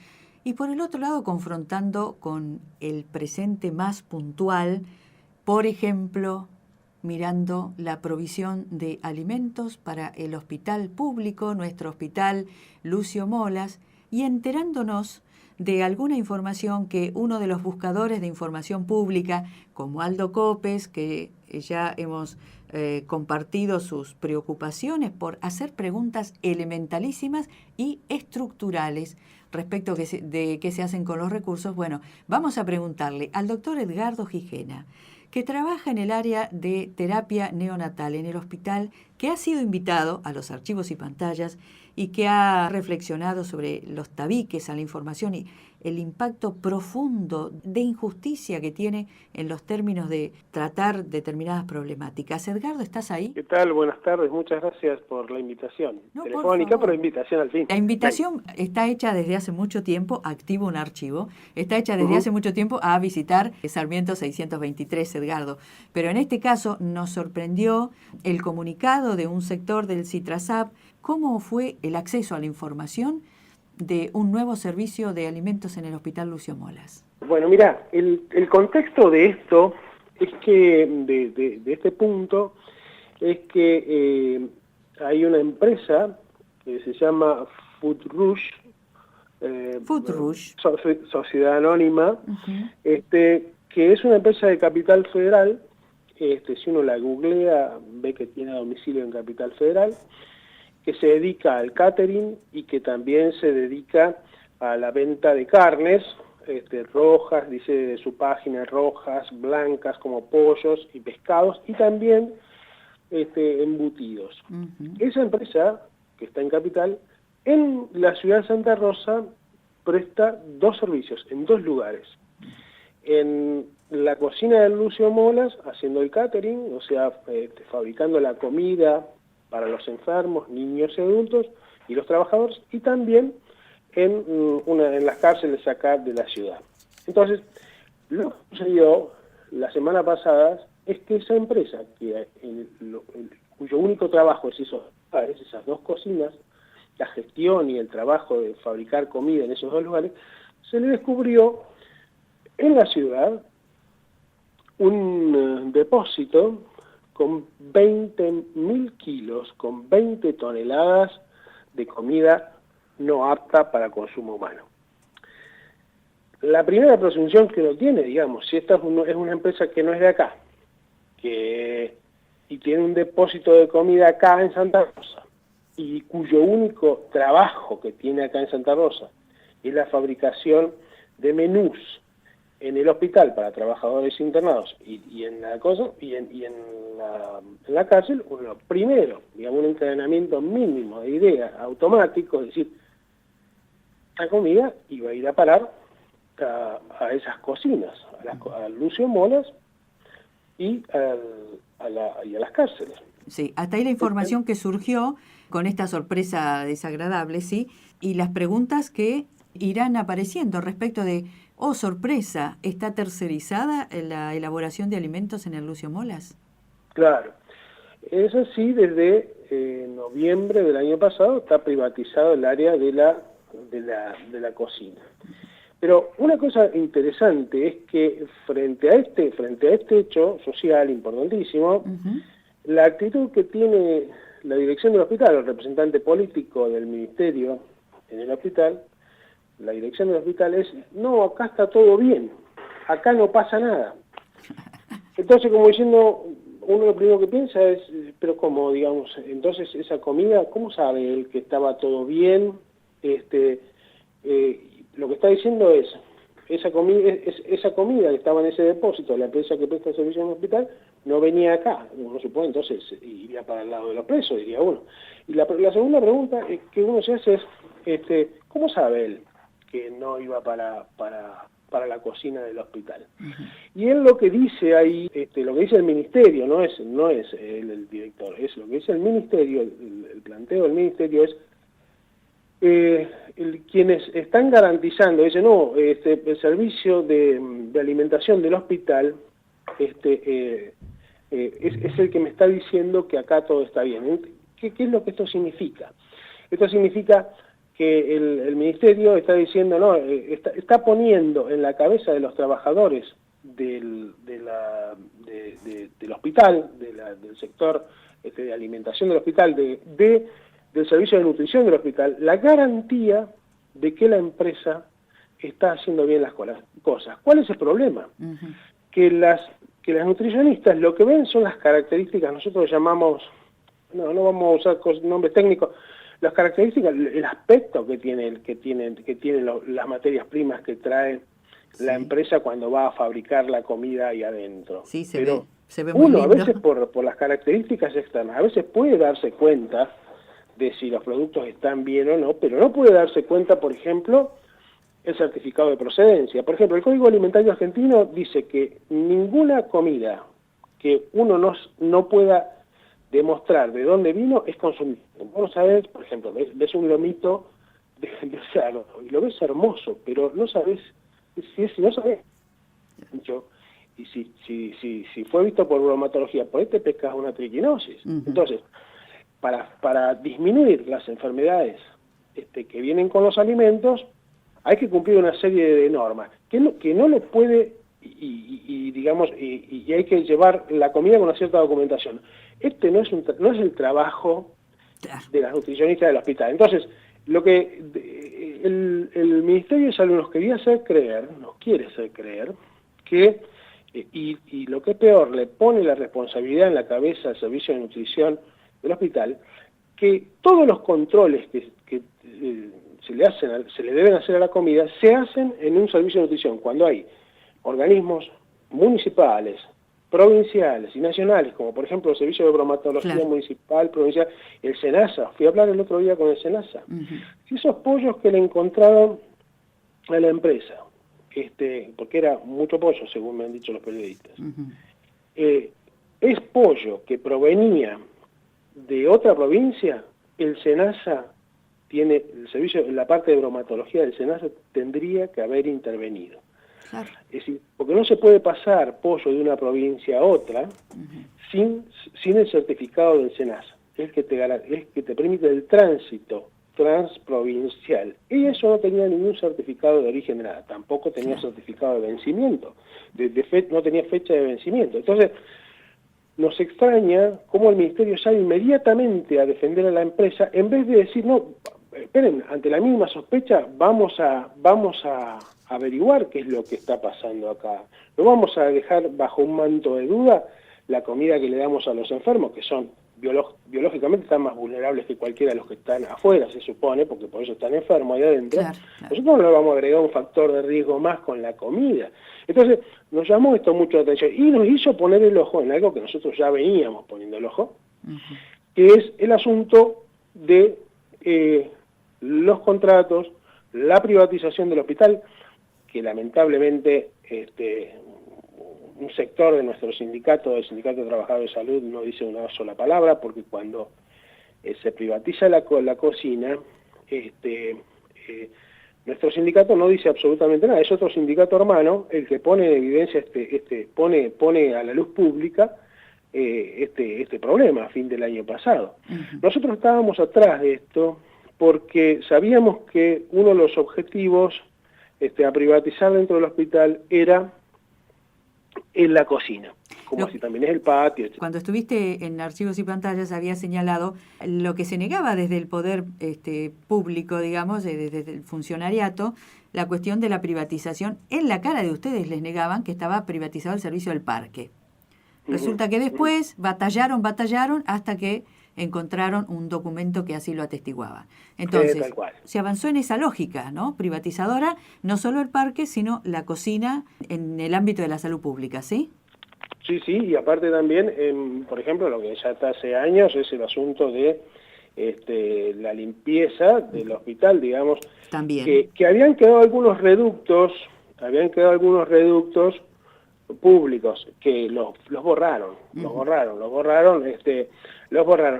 y por el otro lado, confrontando con el presente más puntual, por ejemplo, mirando la provisión de alimentos para el hospital público, nuestro hospital Lucio Molas, y enterándonos de alguna información que uno de los buscadores de información pública, como Aldo Copes, que ya hemos compartido sus preocupaciones por hacer preguntas elementalísimas y estructurales respecto de qué se hacen con los recursos. Bueno, vamos a preguntarle al doctor Edgardo Gijena, que trabaja en el área de terapia neonatal en el hospital, que ha sido invitado a los archivos y pantallas y que ha reflexionado sobre los tabiques a la información y el impacto profundo de injusticia que tiene en los términos de tratar determinadas problemáticas. Edgardo, ¿estás ahí? ¿Qué tal? Buenas tardes, muchas gracias por la invitación. Telefónica, pero invitación al fin. La invitación está hecha desde hace mucho tiempo, activo un archivo, está hecha desde hace mucho tiempo a visitar Sarmiento 623, Edgardo. Pero en este caso nos sorprendió el comunicado de un sector del CITRASAP. ¿Cómo fue el acceso a la información de un nuevo servicio de alimentos en el Hospital Lucio Molas? Bueno, mira, el contexto de esto es que, de este punto, es que hay una empresa que se llama Food Rush, Sociedad Anónima, que es una empresa de Capital Federal. Si uno la googlea, ve que tiene domicilio en Capital Federal, que se dedica al catering y que también se dedica a la venta de carnes, rojas, dice de su página, rojas, blancas como pollos y pescados, y también embutidos. Esa empresa, que está en Capital, en la ciudad de Santa Rosa, presta 2 servicios, en 2 lugares. En la cocina de Lucio Molas, haciendo el catering, o sea, fabricando la comida para los enfermos, niños y adultos, y los trabajadores, y también en las cárceles acá de la ciudad. Entonces, lo que sucedió la semana pasada es que esa empresa, cuyo único trabajo es esas 2 cocinas, la gestión y el trabajo de fabricar comida en esos 2 lugares, se le descubrió en la ciudad un depósito con 20.000 kilos, con 20 toneladas de comida no apta para consumo humano. La primera presunción que uno tiene, digamos, si esta es una empresa que no es de acá, y tiene un depósito de comida acá en Santa Rosa, y cuyo único trabajo que tiene acá en Santa Rosa es la fabricación de menús en el hospital para trabajadores internados y en la cárcel, uno primero, digamos, un entrenamiento mínimo de idea automático, es decir, la comida iba a ir a parar a esas cocinas, a Lucio Molas y a las cárceles. Sí, hasta ahí la información que surgió con esta sorpresa desagradable, ¿sí? Y las preguntas que irán apareciendo respecto de, oh, sorpresa, ¿está tercerizada la elaboración de alimentos en el Lucio Molas? Claro, eso sí, desde noviembre del año pasado está privatizado el área de la cocina. Pero una cosa interesante es que frente a este hecho social importantísimo, la actitud que tiene la dirección del hospital, el representante político del ministerio en el hospital, la dirección del hospital es, no, acá está todo bien, acá no pasa nada. Entonces, como diciendo, uno lo primero que piensa es, pero ¿cómo, digamos, entonces esa comida, cómo sabe él que estaba todo bien? Lo que está diciendo es, esa comida que estaba en ese depósito, la empresa que presta servicio en el hospital, no venía acá, uno supone, entonces iría para el lado de los presos, diría uno. Y la segunda pregunta que uno se hace es, ¿cómo sabe él que no iba para la cocina del hospital? Y él lo que dice ahí, lo que dice el ministerio, no es él el director, es lo que dice el ministerio, el planteo del ministerio es, quienes están garantizando, dice, no, el servicio de alimentación del hospital es el que me está diciendo que acá todo está bien. ¿Qué es lo que esto significa? Esto significa que el ministerio está diciendo, no, está poniendo en la cabeza de los trabajadores del hospital, del sector de alimentación del hospital, del servicio de nutrición del hospital, la garantía de que la empresa está haciendo bien las cosas. ¿Cuál es el problema? Que las nutricionistas lo que ven son las características, nosotros llamamos, no vamos a usar nombres técnicos, las características, el aspecto que tienen las materias primas que trae la empresa cuando va a fabricar la comida ahí adentro. Sí, se ve muy lindo. A veces por las características externas, a veces puede darse cuenta de si los productos están bien o no, pero no puede darse cuenta, por ejemplo, el certificado de procedencia. Por ejemplo, el Código Alimentario Argentino dice que ninguna comida que uno no pueda demostrar de dónde vino es consumible. Vos sabés, por ejemplo, ves un lomito de cerdo y lo ves hermoso, pero no sabés no sabés. Y si fue visto por bromatología, por ahí te pescas una triquinosis. Entonces, para disminuir las enfermedades que vienen con los alimentos, hay que cumplir una serie de normas, que no lo puede, y hay que llevar la comida con una cierta documentación. No es el trabajo de las nutricionistas del hospital. Entonces, lo que el Ministerio de Salud nos quiere hacer creer, que, y lo que es peor, le pone la responsabilidad en la cabeza al servicio de nutrición del hospital, que todos los controles que se le deben hacer a la comida, se hacen en un servicio de nutrición, cuando hay organismos municipales, provinciales y nacionales, como por ejemplo el Servicio de Bromatología Municipal, Provincial, el SENASA. Fui a hablar el otro día con el SENASA. Si esos pollos que le encontraron a la empresa, porque era mucho pollo, según me han dicho los periodistas, es pollo que provenía de otra provincia, el SENASA tiene, el servicio, la parte de bromatología del SENASA tendría que haber intervenido. Claro. Es decir, porque no se puede pasar pollo de una provincia a otra sin el certificado del SENASA, es que te permite el tránsito transprovincial. Y eso no tenía ningún certificado de origen de nada, tampoco tenía certificado de vencimiento, no tenía fecha de vencimiento. Entonces, nos extraña cómo el Ministerio sale inmediatamente a defender a la empresa, en vez de decir, no, esperen, ante la mínima sospecha vamos a averiguar qué es lo que está pasando acá. No vamos a dejar bajo un manto de duda la comida que le damos a los enfermos, que son biológicamente están más vulnerables que cualquiera de los que están afuera, se supone, porque por eso están enfermos ahí adentro. Claro. Nosotros no le vamos a agregar un factor de riesgo más con la comida. Entonces, nos llamó esto mucho la atención y nos hizo poner el ojo en algo que nosotros ya veníamos poniendo el ojo, que es el asunto de los contratos, la privatización del hospital, que lamentablemente un sector de nuestro sindicato, el Sindicato de Trabajadores de Salud, no dice una sola palabra, porque cuando se privatiza la cocina, nuestro sindicato no dice absolutamente nada. Es otro sindicato hermano el que pone en evidencia, pone a la luz pública este problema a fin del año pasado. Nosotros estábamos atrás de esto porque sabíamos que uno de los objetivos a privatizar dentro del hospital era en la cocina, como así también es el patio, etc. Cuando estuviste en Archivos y Pantallas había señalado lo que se negaba desde el poder público, digamos, desde el funcionariato, la cuestión de la privatización. En la cara de ustedes les negaban que estaba privatizado el servicio del parque. Resulta que después batallaron hasta que encontraron un documento que así lo atestiguaba. Entonces, tal cual. Se avanzó en esa lógica, ¿no? Privatizadora, no solo el parque, sino la cocina en el ámbito de la salud pública, ¿sí? Sí, y aparte también, por ejemplo, lo que ya está hace años es el asunto de la limpieza del hospital, digamos, también. Que habían quedado algunos reductos públicos que los borraron.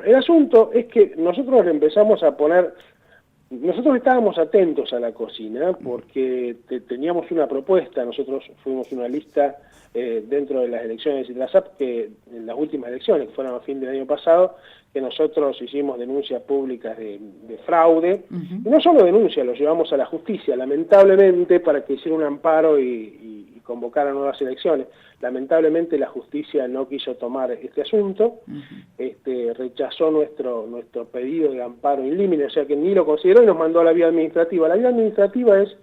El asunto es que nosotros empezamos a poner, nosotros estábamos atentos a la cocina porque teníamos una propuesta, nosotros fuimos una lista dentro de las elecciones de CITRASAP, que en las últimas elecciones, que fueron a fin del año pasado, que nosotros hicimos denuncias públicas de fraude, y no solo denuncias, lo llevamos a la justicia, lamentablemente, para que hiciera un amparo y convocara nuevas elecciones. Lamentablemente la justicia no quiso tomar este asunto, rechazó nuestro pedido de amparo in limine, o sea que ni lo consideró y nos mandó a la vía administrativa. La vía administrativa es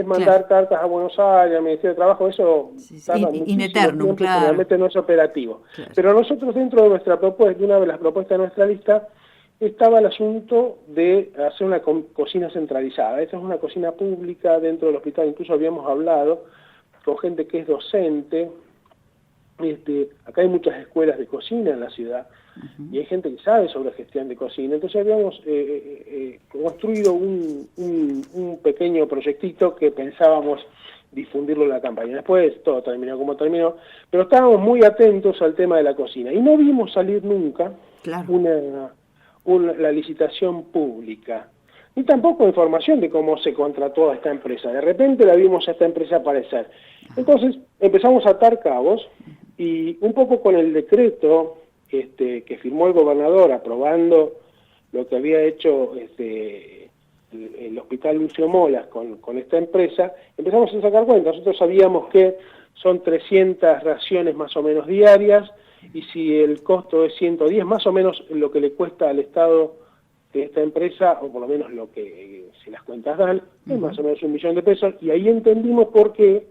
mandar cartas a Buenos Aires, al Ministerio de Trabajo, eso tarda muchísimo tiempo, realmente no es operativo. Claro. Pero nosotros dentro de nuestra propuesta, de una de las propuestas de nuestra lista, estaba el asunto de hacer una cocina centralizada. Esta es una cocina pública dentro del hospital, incluso habíamos hablado con gente que es docente. Acá hay muchas escuelas de cocina en la ciudad y hay gente que sabe sobre gestión de cocina. Entonces habíamos construido un pequeño proyectito que pensábamos difundirlo en la campaña. Después todo terminó como terminó, pero estábamos muy atentos al tema de la cocina y no vimos salir nunca la licitación pública, ni tampoco información de cómo se contrató a esta empresa. De repente la vimos a esta empresa aparecer. Entonces empezamos a atar cabos y un poco con el decreto que firmó el gobernador aprobando lo que había hecho el Hospital Lucio Molas con esta empresa, empezamos a sacar cuenta. Nosotros sabíamos que son 300 raciones más o menos diarias, y si el costo es 110, más o menos lo que le cuesta al Estado de esta empresa, o por lo menos lo que, si las cuentas dan, es más o menos 1 millón de pesos, y ahí entendimos por qué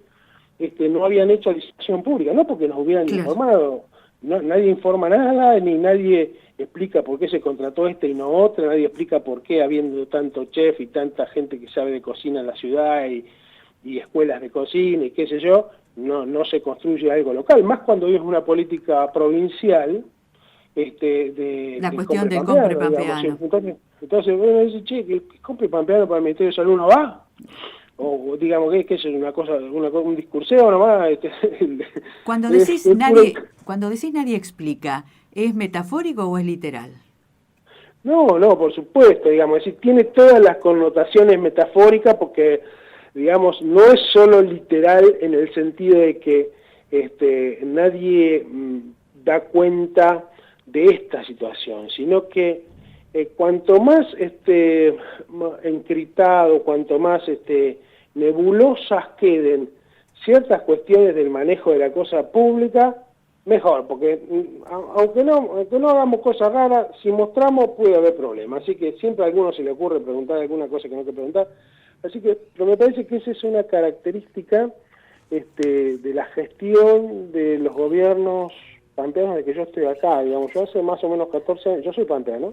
no habían hecho licitación pública, no porque nos hubieran informado, nadie informa nada, ni nadie explica por qué se contrató y no otra, nadie explica por qué, habiendo tanto chef y tanta gente que sabe de cocina en la ciudad y escuelas de cocina y qué sé yo, no se construye algo local, más cuando es una política provincial, la cuestión del compre pampeano. Entonces bueno, dice, che, que compre pampeano para el Ministerio de Salud no va, o digamos que es una cosa, un discurseo nomás. Cuando decís nadie explica, ¿es metafórico o es literal? No, por supuesto, digamos, es decir, tiene todas las connotaciones metafóricas porque, digamos, no es solo literal en el sentido de que nadie da cuenta de esta situación, sino que cuanto más encriptado, cuanto más nebulosas queden ciertas cuestiones del manejo de la cosa pública, mejor, porque aunque no hagamos cosas raras, si mostramos puede haber problemas, así que siempre a alguno se le ocurre preguntar alguna cosa que no hay que preguntar, así que pero me parece que esa es una característica de la gestión de los gobiernos pampeanos de que yo estoy acá, digamos, yo hace más o menos 14 años, yo soy pampeano,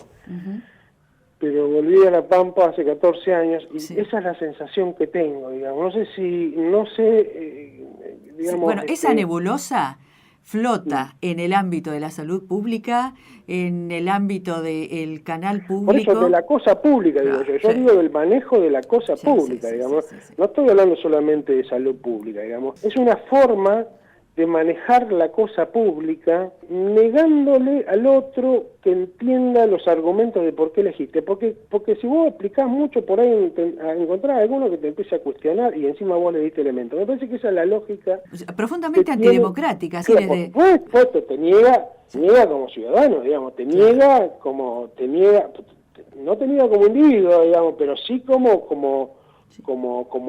pero volví a La Pampa hace 14 años y esa es la sensación que tengo, digamos, no sé, digamos... Bueno, esa nebulosa flota en el ámbito de la salud pública, en el ámbito del canal público... Por eso, de la cosa pública, digo yo digo del manejo de la cosa pública, digamos, no estoy hablando solamente de salud pública, digamos, es una forma de manejar la cosa pública negándole al otro que entienda los argumentos de por qué elegiste, porque si vos explicás mucho por ahí encontrás alguno que te empiece a cuestionar y encima vos le diste elementos. Me parece que esa es la lógica profundamente antidemocrática, así desde... Por supuesto, te niega como ciudadano, digamos, te niega como no te niega como individuo, digamos, pero sí como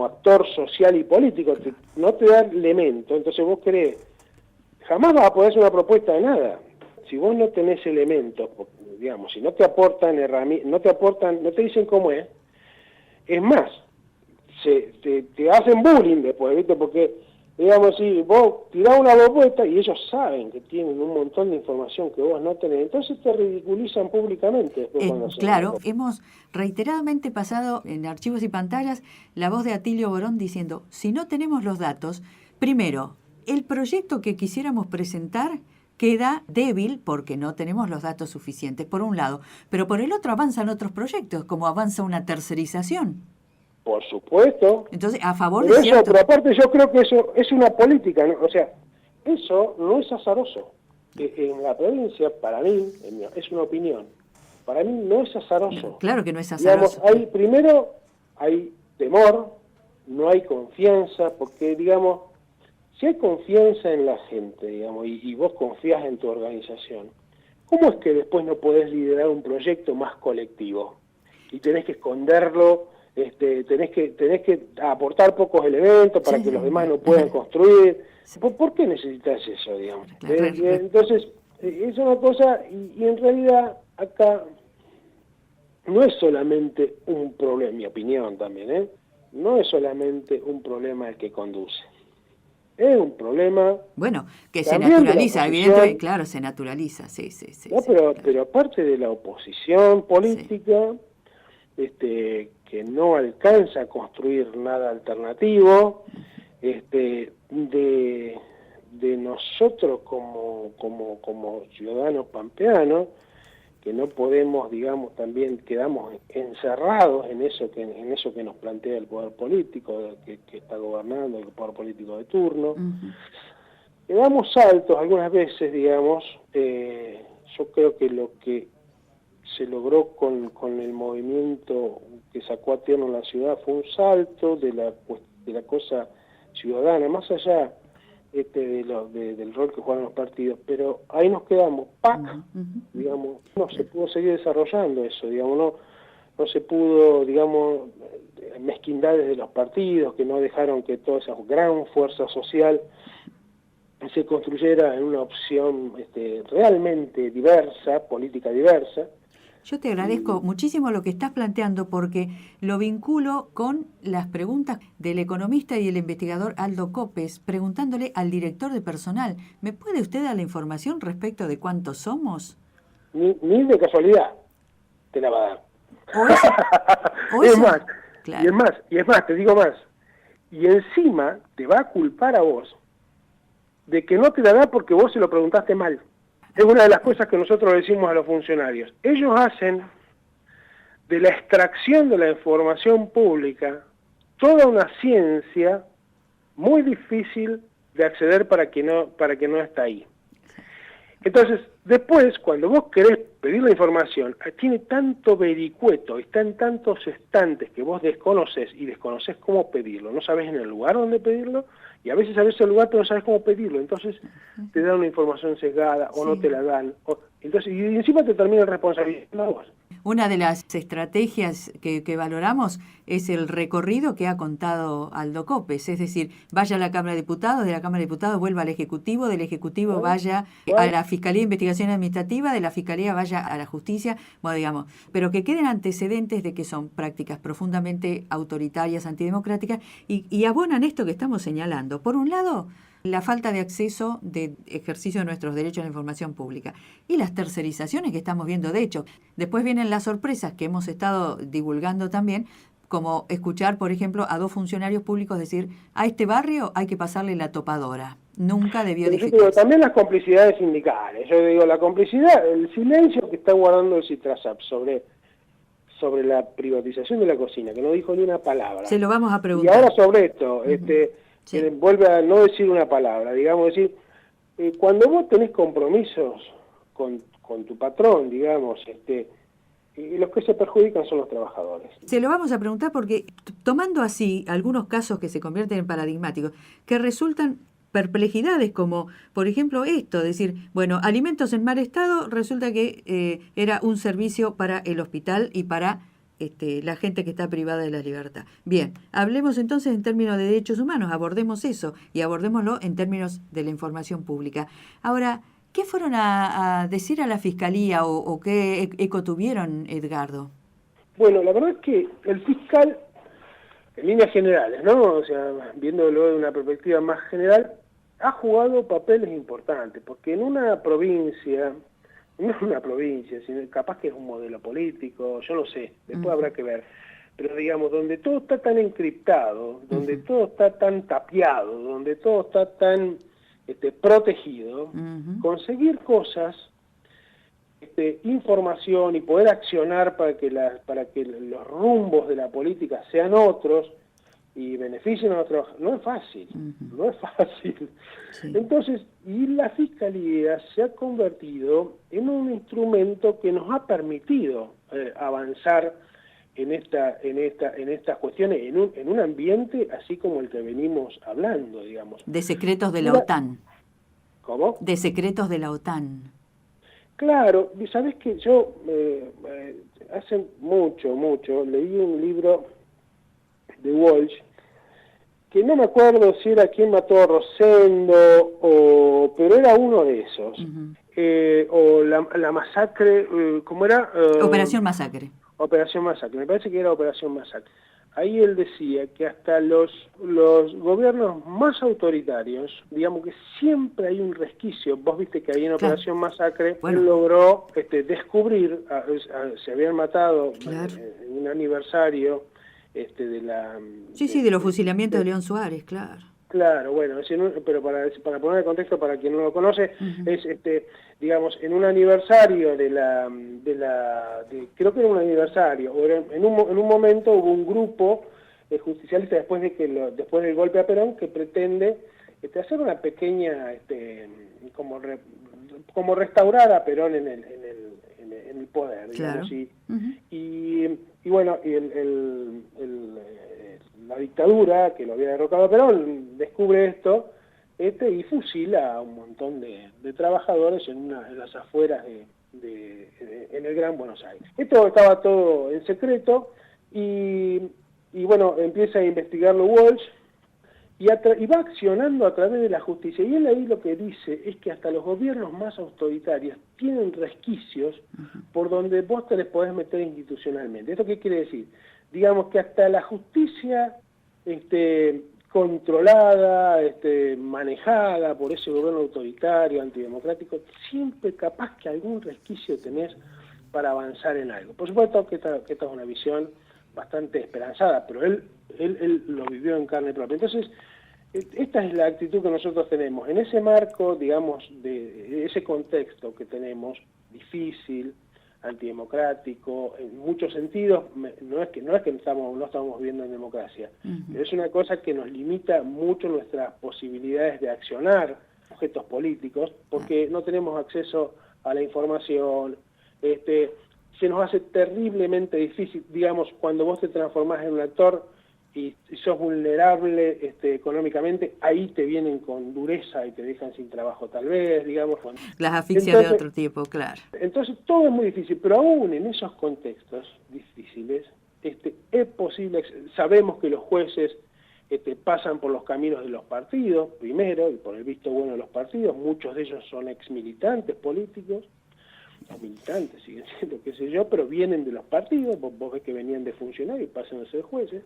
actor social y político, no te da elemento, entonces vos querés, jamás vas a poder hacer una propuesta de nada, si vos no tenés elementos, digamos, si no te aportan herramientas, no te dicen cómo es más, te hacen bullying después, ¿viste? Porque, digamos, si vos tirás una propuesta y ellos saben que tienen un montón de información que vos no tenés, entonces te ridiculizan públicamente. Claro, hemos reiteradamente pasado en Archivos y Pantallas la voz de Atilio Borón diciendo, si no tenemos los datos, primero, el proyecto que quisiéramos presentar queda débil porque no tenemos los datos suficientes, por un lado, pero por el otro avanzan otros proyectos, como avanza una tercerización. Por supuesto. Entonces, a favor de cierto... Pero aparte yo creo que eso es una política, ¿no? O sea, eso no es azaroso. En la provincia, para mí, es una opinión, para mí no es azaroso. Claro que no es azaroso. Digamos, primero hay temor, no hay confianza, porque, digamos, si hay confianza en la gente, digamos, y vos confías en tu organización, ¿cómo es que después no podés liderar un proyecto más colectivo? Y tenés que esconderlo, tenés que aportar pocos elementos para que los demás no puedan construir. ¿Por qué necesitas eso, digamos? Entonces, es una cosa, y en realidad acá no es solamente un problema, en mi opinión también, no es solamente un problema el que conduce. Es un problema... Bueno, que se naturaliza, evidentemente, claro, se naturaliza, sí. No, pero aparte de la oposición política, que no alcanza a construir nada alternativo, de nosotros como ciudadanos pampeanos, que no podemos, digamos, también quedamos encerrados en eso que nos plantea el poder político que está gobernando, el poder político de turno. Damos saltos algunas veces, digamos, yo creo que lo que se logró con el movimiento que sacó a tierra en la ciudad fue un salto de la cosa ciudadana, más allá del rol que juegan los partidos, pero ahí nos quedamos, digamos, no se pudo seguir desarrollando eso, digamos, no se pudo, digamos, mezquindades de los partidos que no dejaron que toda esa gran fuerza social se construyera en una opción realmente diversa, política diversa. Yo te agradezco muchísimo lo que estás planteando porque lo vinculo con las preguntas del economista y el investigador Aldo Copes, preguntándole al director de personal, ¿me puede usted dar la información respecto de cuántos somos? Ni de casualidad te la va a dar. Y es más, te digo más, y encima te va a culpar a vos de que no te la da porque vos se lo preguntaste mal. Es una de las cosas que nosotros decimos a los funcionarios. Ellos hacen de la extracción de la información pública toda una ciencia muy difícil de acceder para que no está ahí. Entonces, después, cuando vos querés pedir la información, tiene tanto vericueto, está en tantos estantes que vos desconoces y desconoces cómo pedirlo, no sabés en el lugar donde pedirlo, y a veces sabés el lugar pero no sabés cómo pedirlo, entonces te dan una información sesgada o no te la dan, entonces y encima te terminan responsabilizando a vos. Una de las estrategias que valoramos es el recorrido que ha contado Aldo Copes, es decir, vaya a la Cámara de Diputados, de la Cámara de Diputados vuelva al Ejecutivo, del Ejecutivo vaya a la Fiscalía de Investigación Administrativa, de la Fiscalía vaya a la Justicia, bueno, digamos, pero que queden antecedentes de que son prácticas profundamente autoritarias, antidemocráticas, y abonan esto que estamos señalando. Por un lado, la falta de acceso de ejercicio de nuestros derechos a la información pública y las tercerizaciones que estamos viendo. De hecho, después vienen las sorpresas que hemos estado divulgando también, como escuchar, por ejemplo, a 2 funcionarios públicos decir, a este barrio hay que pasarle la topadora. Nunca debió dificultarse. También las complicidades sindicales. Yo digo, la complicidad, el silencio que está guardando el Citrasap sobre la privatización de la cocina, que no dijo ni una palabra. Se lo vamos a preguntar. Y ahora sobre esto, vuelve a no decir una palabra, digamos, decir, cuando vos tenés compromisos con tu patrón, digamos, los que se perjudican son los trabajadores. Se lo vamos a preguntar porque, tomando así algunos casos que se convierten en paradigmáticos, que resultan perplejidades como, por ejemplo, esto, decir, bueno, alimentos en mal estado, resulta que era un servicio para el hospital y para la gente que está privada de la libertad. Bien, hablemos entonces en términos de derechos humanos, abordemos eso y abordémoslo en términos de la información pública. Ahora, ¿qué fueron a decir a la Fiscalía o qué eco tuvieron, Edgardo? Bueno, la verdad es que el fiscal, en líneas generales, ¿no? O sea, viéndolo de una perspectiva más general, ha jugado papeles importantes, porque en una provincia, no es una provincia, sino capaz que es un modelo político, yo no sé, después habrá que ver, pero digamos, donde todo está tan encriptado, donde todo está tan tapiado, donde todo está tan protegido, conseguir cosas, información y poder accionar para que los rumbos de la política sean otros y beneficien a los trabajadores, no es fácil, no es fácil. Sí. Entonces, y la Fiscalía se ha convertido en un instrumento que nos ha permitido avanzar en estas cuestiones, en un ambiente así como el que venimos hablando, digamos. De secretos de la OTAN. ¿Cómo? De secretos de la OTAN. Claro, sabes que yo hace mucho leí un libro de Walsh, que no me acuerdo si era Quién mató a Rosendo, pero era uno de esos. O la masacre, ¿cómo era? Operación Masacre. Operación Masacre, me parece que era Operación Masacre. Ahí él decía que hasta los gobiernos más autoritarios, digamos que siempre hay un resquicio. Vos viste que ahí en Operación Masacre él logró descubrir, se habían matado en un aniversario de la... Sí, de los fusilamientos de León Suárez, claro. Claro, bueno, pero para poner el contexto para quien no lo conoce, es digamos, en un aniversario creo que era un aniversario, o en un momento hubo un grupo justicialista después del golpe a Perón que pretende hacer una pequeña como restaurar a Perón en el poder, digamos, y bueno, la dictadura que lo había derrocado a Perón descubre esto y fusila a un montón de trabajadores en las afueras en el Gran Buenos Aires. Esto estaba todo en secreto y bueno, empieza a investigarlo Walsh y va accionando a través de la justicia. Y él ahí lo que dice es que hasta los gobiernos más autoritarios tienen resquicios por donde vos te les podés meter institucionalmente. ¿Esto qué quiere decir? Digamos que hasta la justicia controlada, manejada por ese gobierno autoritario, antidemocrático, siempre capaz que algún resquicio tenés para avanzar en algo. Por supuesto que esta es una visión bastante esperanzada, pero él lo vivió en carne propia. Entonces, esta es la actitud que nosotros tenemos. En ese marco, digamos, de ese contexto que tenemos, difícil, antidemocrático, en muchos sentidos, no es que no estamos viviendo en democracia, pero es una cosa que nos limita mucho nuestras posibilidades de accionar objetos políticos, porque no tenemos acceso a la información, se nos hace terriblemente difícil, digamos, cuando vos te transformás en un actor y sos vulnerable económicamente, ahí te vienen con dureza y te dejan sin trabajo tal vez, digamos. Las asfixias de otro tipo, claro. Entonces todo es muy difícil, pero aún en esos contextos difíciles, es posible, sabemos que los jueces pasan por los caminos de los partidos, primero, y por el visto bueno de los partidos, muchos de ellos son exmilitantes políticos, los militantes siguen siendo, qué sé yo, pero vienen de los partidos, vos ves que venían de funcionarios y pasan a ser jueces.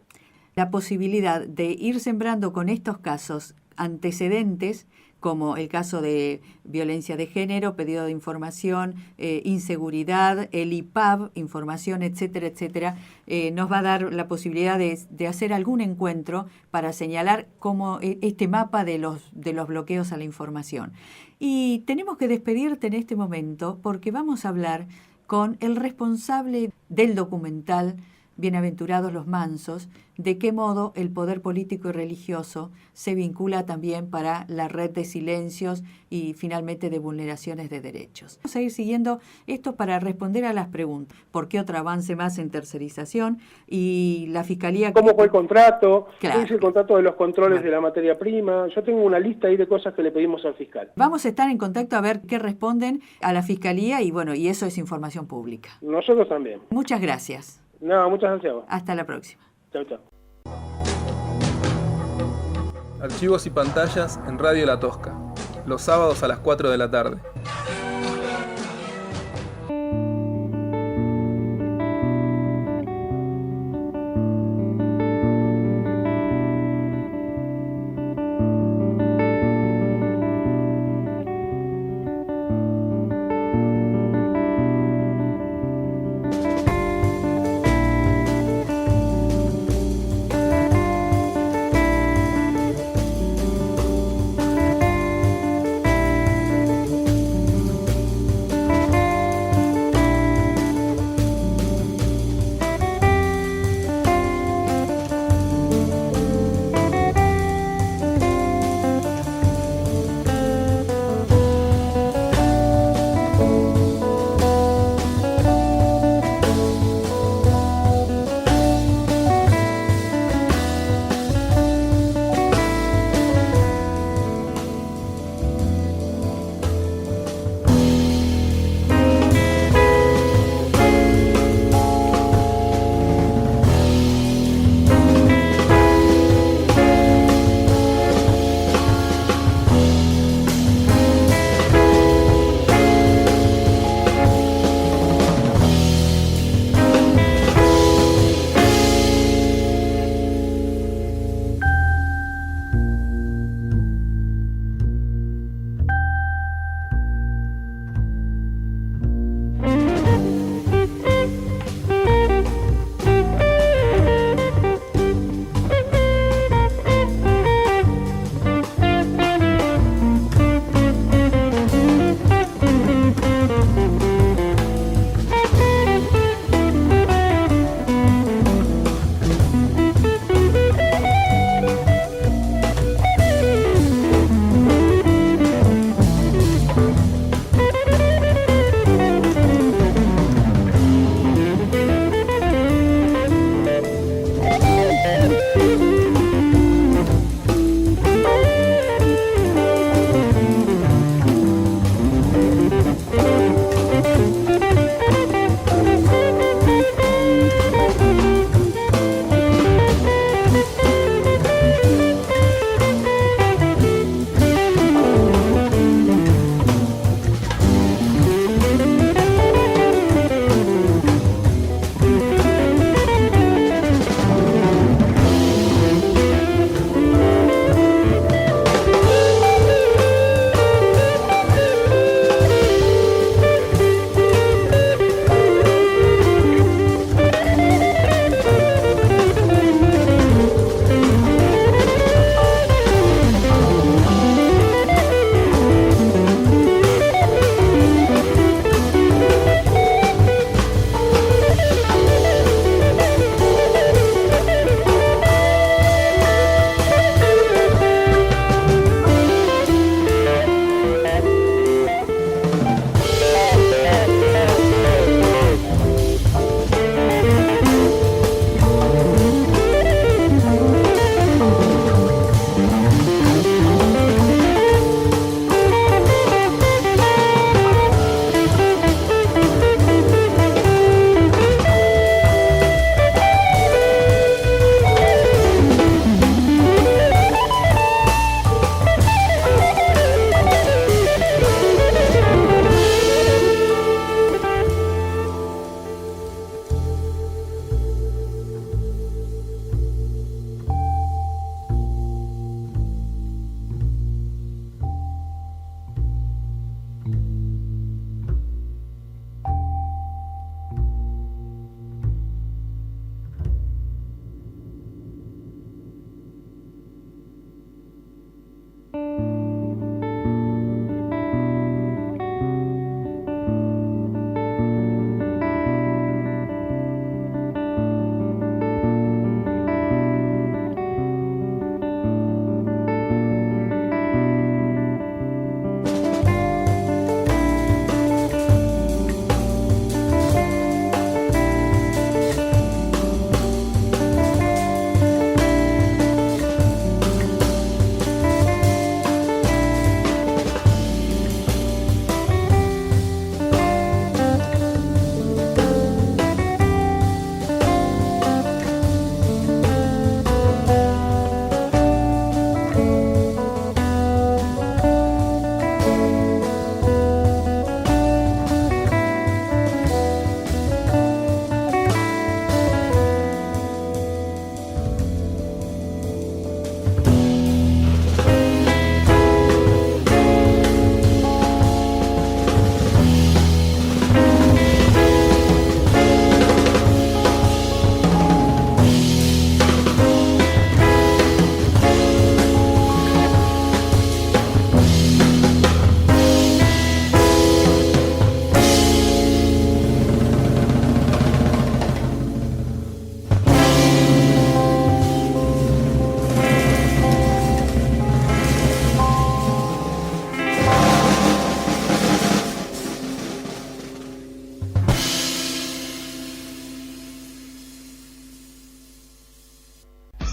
La posibilidad de ir sembrando con estos casos antecedentes, como el caso de violencia de género, pedido de información, inseguridad, el IPAB, información, etcétera, etcétera, nos va a dar la posibilidad de hacer algún encuentro para señalar cómo este mapa de los bloqueos a la información. Y tenemos que despedirte en este momento porque vamos a hablar con el responsable del documental Bienaventurados los mansos, de qué modo el poder político y religioso se vincula también para la red de silencios y finalmente de vulneraciones de derechos. Vamos a ir siguiendo esto para responder a las preguntas. ¿Por qué otro avance más en tercerización? Y la Fiscalía... ¿Cómo fue el contrato? Claro. ¿Qué dice el contrato de los controles de la materia prima? Yo tengo una lista ahí de cosas que le pedimos al fiscal. Vamos a estar en contacto a ver qué responden a la Fiscalía y bueno, y eso es información pública. Nosotros también. Muchas gracias. No, muchas gracias a vos. Hasta la próxima. Chau, chau. Archivos y pantallas en Radio La Tosca, los sábados a las 4 de la tarde.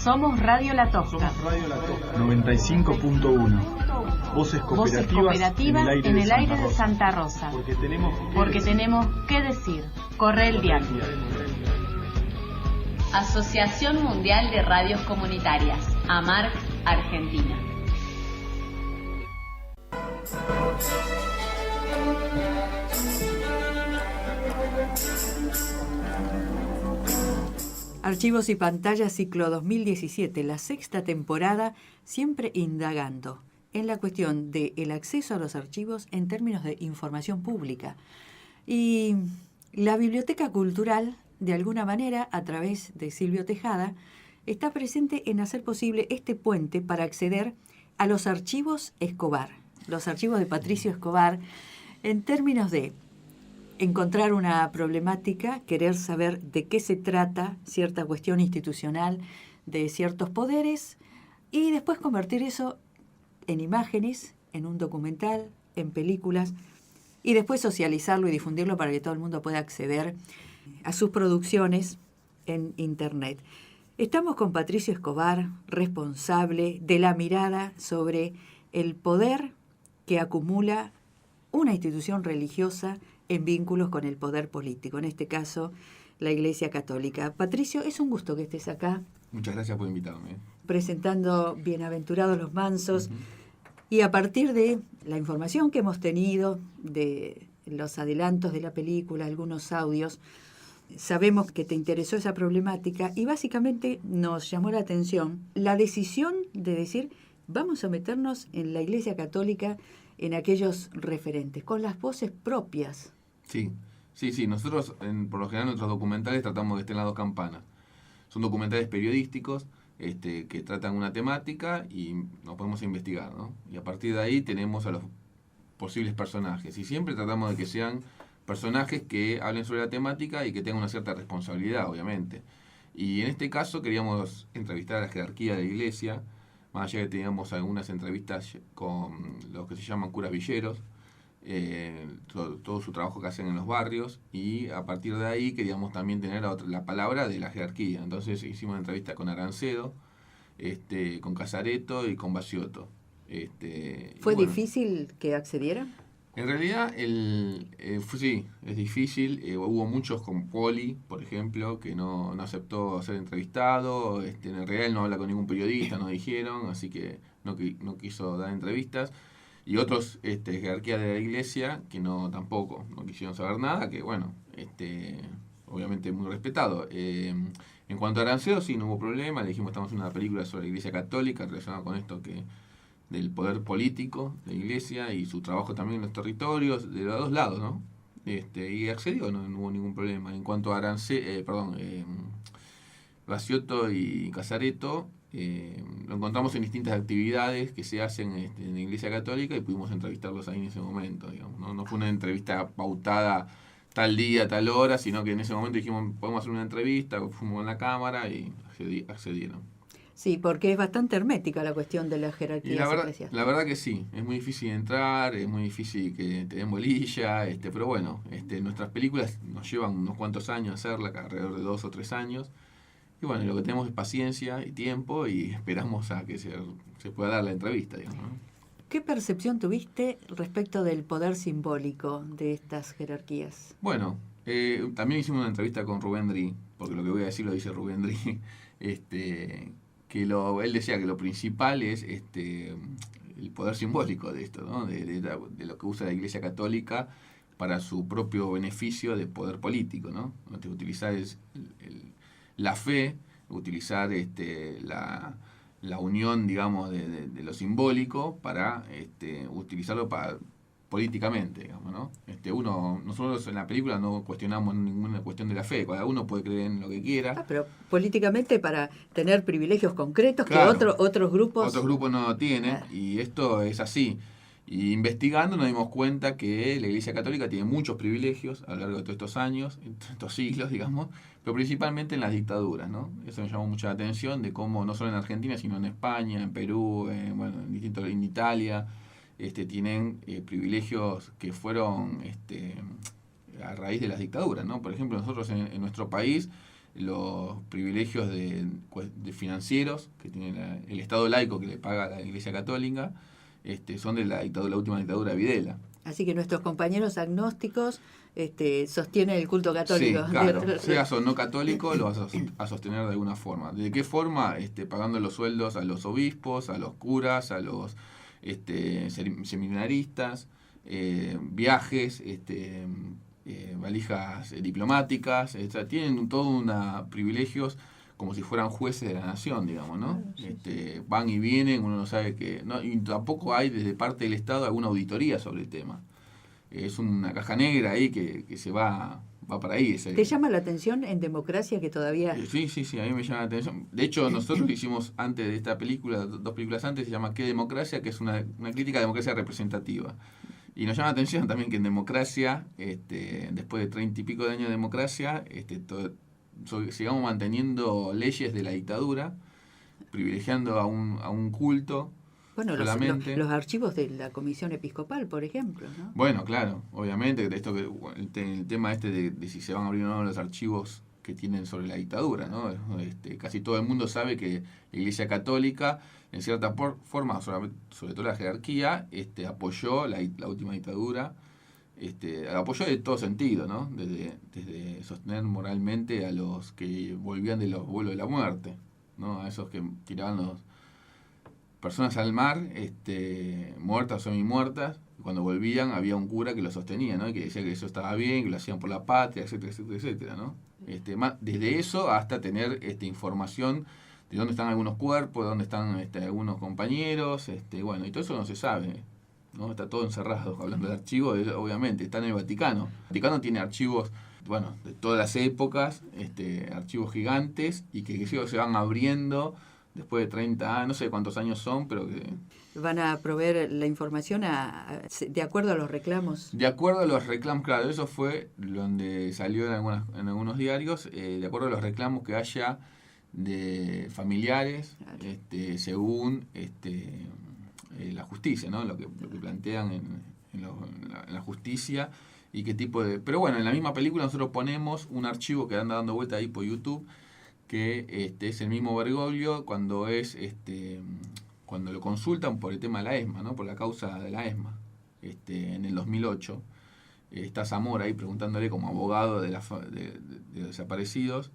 Somos Radio La Tosca. 95.1. Voces cooperativas en el aire de Santa Rosa. Porque tenemos que decir. Corre el diario. Asociación Mundial de Radios Comunitarias, AMARC, Argentina. Archivos y Pantallas, ciclo 2017, la sexta temporada, siempre indagando en la cuestión del acceso a los archivos en términos de información pública. Y la Biblioteca Cultural, de alguna manera, a través de Silvio Tejada, está presente en hacer posible este puente para acceder a los archivos Escobar, los archivos de Patricio Escobar, en términos de encontrar una problemática, querer saber de qué se trata cierta cuestión institucional de ciertos poderes y después convertir eso en imágenes, en un documental, en películas y después socializarlo y difundirlo para que todo el mundo pueda acceder a sus producciones en Internet. Estamos con Patricio Escobar, responsable de la mirada sobre el poder que acumula una institución religiosa en vínculos con el poder político, en este caso la Iglesia Católica. Patricio, es un gusto que estés acá. Muchas gracias por invitarme. Presentando Bienaventurados los Mansos. Y a partir de la información que hemos tenido, de los adelantos de la película, algunos audios, sabemos que te interesó esa problemática y básicamente nos llamó la atención la decisión de decir, vamos a meternos en la Iglesia Católica, en aquellos referentes, con las voces propias. Sí. Nosotros, por lo general, nuestros documentales tratamos de estén las dos campanas. Son documentales periodísticos que tratan una temática y nos podemos investigar, ¿no? Y a partir de ahí tenemos a los posibles personajes. Y siempre tratamos de que sean personajes que hablen sobre la temática y que tengan una cierta responsabilidad, obviamente. Y en este caso queríamos entrevistar a la jerarquía de la Iglesia, más allá de que teníamos algunas entrevistas con los que se llaman curas villeros, todo su trabajo que hacen en los barrios, y a partir de ahí queríamos también tener la palabra de la jerarquía. Entonces hicimos una entrevista con Arancedo, con Casareto y con Baciotto. ¿Fue difícil que accedieran? En realidad, sí, es difícil. Hubo muchos con Poli, por ejemplo, que no aceptó ser entrevistado. En realidad él no habla con ningún periodista, nos dijeron, así que no quiso dar entrevistas. Y otros, jerarquía de la Iglesia, que tampoco quisieron saber nada, que bueno, obviamente muy respetado. En cuanto a Arancedo, sí, no hubo problema. Le dijimos, estamos en una película sobre la Iglesia Católica, relacionada con esto del poder político de la Iglesia y su trabajo también en los territorios, de los dos lados, ¿no? Y accedió, no hubo ningún problema. En cuanto a Baciotto y Casareto, lo encontramos en distintas actividades que se hacen en la Iglesia Católica y pudimos entrevistarlos ahí en ese momento, digamos, ¿no? No fue una entrevista pautada tal día, tal hora, sino que en ese momento dijimos, podemos hacer una entrevista, fuimos en la cámara y accedieron. Sí, porque es bastante hermética la cuestión de la jerarquía eclesiástica. La verdad que sí, es muy difícil entrar, es muy difícil que te den bolilla, pero bueno, nuestras películas nos llevan unos cuantos años hacerla, alrededor de 2 o 3 años, y bueno, lo que tenemos es paciencia y tiempo y esperamos a que se pueda dar la entrevista, digamos, ¿no? ¿Qué percepción tuviste respecto del poder simbólico de estas jerarquías? Bueno, también hicimos una entrevista con Rubén Dri, porque lo que voy a decir lo dice Rubén Dri, que él decía que lo principal es el poder simbólico de esto, ¿no? de lo que usa la Iglesia Católica para su propio beneficio de poder político, ¿no? Utilizar la fe, utilizar la unión, digamos, de lo simbólico para utilizarlo políticamente, digamos, ¿no? Nosotros en la película no cuestionamos ninguna cuestión de la fe, cada uno puede creer en lo que quiera. Pero políticamente para tener privilegios concretos, claro, que otros grupos no tienen, y esto es así. Y investigando nos dimos cuenta que la Iglesia Católica tiene muchos privilegios a lo largo de todos estos años, estos siglos, digamos, pero principalmente en las dictaduras, ¿no? Eso me llamó mucha atención de cómo no solo en Argentina, sino en España, en Perú, en Italia, tienen privilegios que fueron a raíz de las dictaduras, ¿no? Por ejemplo, nosotros en nuestro país los privilegios de financieros que tiene el Estado laico que le paga a la Iglesia Católica, son de la última dictadura de Videla. Así que nuestros compañeros agnósticos sostienen el culto católico. Sí, claro. Seas o no católico, lo vas a sostener de alguna forma. ¿De qué forma? Pagando los sueldos a los obispos, a los curas, a los seminaristas, viajes, valijas diplomáticas, tienen todo unos privilegios como si fueran jueces de la nación, digamos, ¿no? Van y vienen, uno no sabe que... No, y tampoco hay desde parte del Estado alguna auditoría sobre el tema. Es una caja negra ahí que se va para ahí. ¿Te llama la atención en democracia que todavía...? Sí, a mí me llama la atención. De hecho, nosotros hicimos antes de esta película, 2 películas antes, se llama ¿Qué democracia?, que es una crítica a la democracia representativa. Y nos llama la atención también que en democracia, después de 30 y pico de años de democracia, sigamos manteniendo leyes de la dictadura, privilegiando a un culto. Bueno, los archivos de la Comisión Episcopal, por ejemplo, ¿no? Bueno, claro, obviamente, el tema de si se van a abrir o no los archivos que tienen sobre la dictadura, ¿no? Casi todo el mundo sabe que la Iglesia Católica, en cierta forma, sobre todo la jerarquía, apoyó la última dictadura, apoyó de todo sentido, ¿no? Desde sostener moralmente a los que volvían de los vuelos de la muerte, ¿no? A esos que tiraban las personas al mar, muertas o semi-muertas, y cuando volvían había un cura que lo sostenía, ¿no? Y que decía que eso estaba bien, que lo hacían por la patria, etcétera, etcétera, etcétera, ¿no? Desde eso hasta tener información de dónde están algunos cuerpos, de dónde están algunos compañeros, bueno, y todo eso no se sabe, ¿no? Está todo encerrado. Hablando de archivos, obviamente, está en el Vaticano. El Vaticano tiene archivos, bueno, de todas las épocas, archivos gigantes, y que se van abriendo después de 30 años, no sé cuántos años son, pero que... ¿Van a proveer la información de acuerdo a los reclamos? De acuerdo a los reclamos, claro, eso fue donde salió en algunos diarios, de acuerdo a los reclamos que haya de familiares, claro. Según la justicia, ¿no? Lo que plantean en la justicia y qué tipo de... Pero bueno, en la misma película nosotros ponemos un archivo que anda dando vuelta ahí por YouTube, que es el mismo Bergoglio cuando cuando lo consultan por el tema de la ESMA, ¿no? Por la causa de la ESMA, en el 2008. Está Zamora ahí preguntándole como abogado de los desaparecidos,